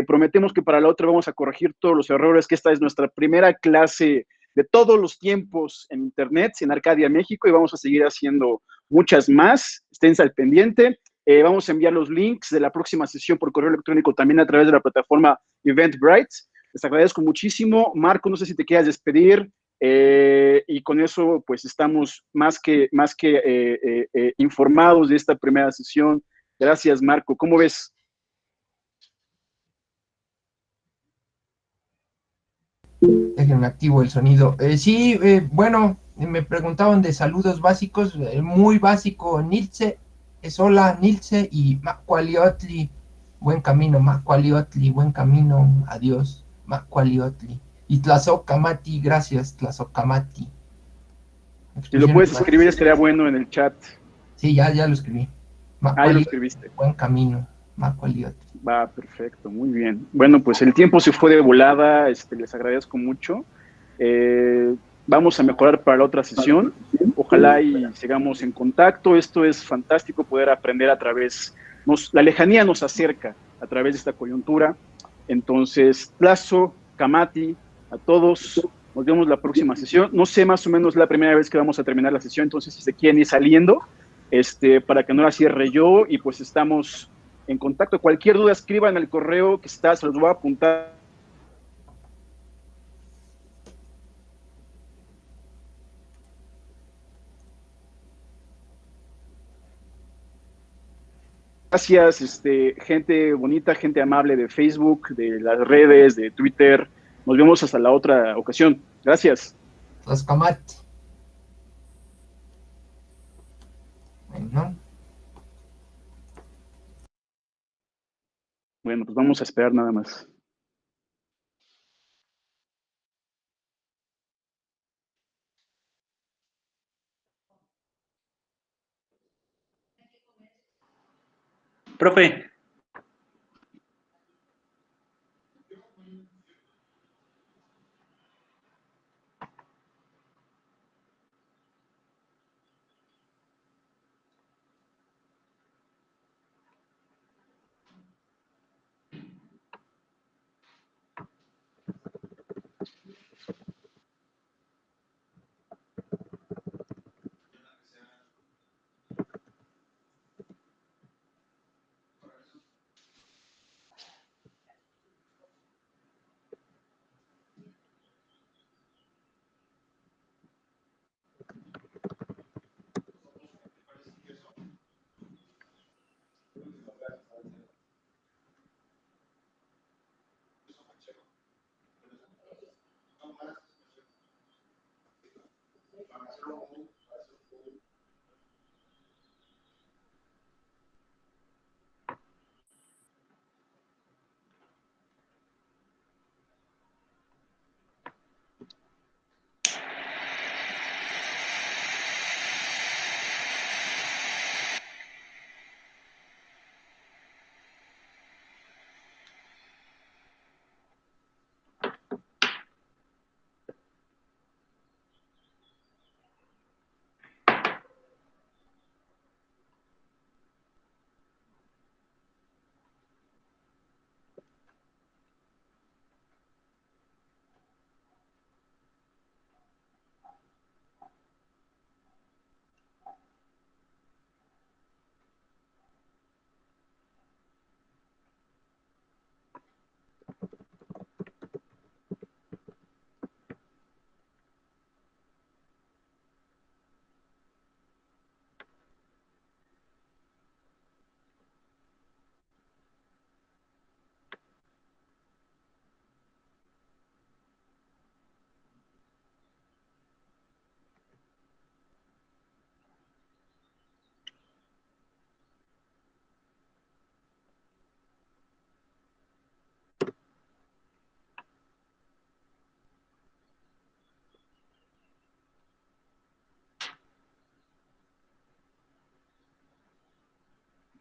Prometemos que para la otra vamos a corregir todos los errores, que esta es nuestra primera clase de todos los tiempos en Internet, en Arcadia, México, y vamos a seguir haciendo muchas más. Estén al pendiente. Vamos a enviar los links de la próxima sesión por correo electrónico también a través de la plataforma Eventbrite. Les agradezco muchísimo. Marco, no sé si te quieras despedir. Y con eso, pues estamos más que informados de esta primera sesión. Gracias, Marco. ¿Cómo ves? Déjenme activo el sonido. Sí, bueno, me preguntaban de saludos básicos, muy básico, Nilce, es hola, Nilce, y Macualiotli, buen camino, Macualiotli, buen camino, adiós, Macualiotli. Y Tlazocamati, gracias, Tlazocamati. Si lo puedes Expresiones escribir, estaría bueno en el chat. Sí, ya lo escribí. Ah, ya lo escribiste. Buen camino, Macualiotli. Va, perfecto, muy bien. Bueno, pues el tiempo se fue de volada, les agradezco mucho. Vamos a mejorar para la otra sesión. Ojalá y sigamos en contacto. Esto es fantástico, poder aprender a través, la lejanía nos acerca a través de esta coyuntura. Entonces, Tlazo, Kamati, a todos, nos vemos la próxima sesión. No sé, más o menos la primera vez que vamos a terminar la sesión, entonces si se quieren ir saliendo, para que no la cierre yo, y pues estamos en contacto. Cualquier duda, escriban al correo que está, se los voy a apuntar. Gracias, gente bonita, gente amable de Facebook, de las redes, de Twitter. Nos vemos hasta la otra ocasión. Gracias. Tlazocamati. Bueno. Bueno, pues vamos a esperar nada más. Profe,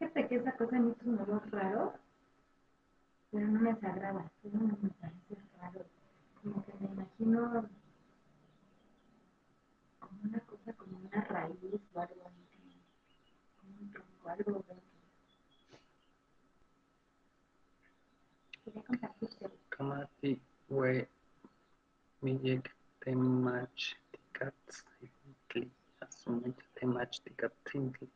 Fíjate que esa cosa emite un olor raro, pero no me desagrada, pero no me parece raro. Como que me imagino como una cosa, como una raíz o algo así, como un tronco, algo dentro. Quería compartirte. Kamati we mijek temach tikat kli asumit temach tikat tinti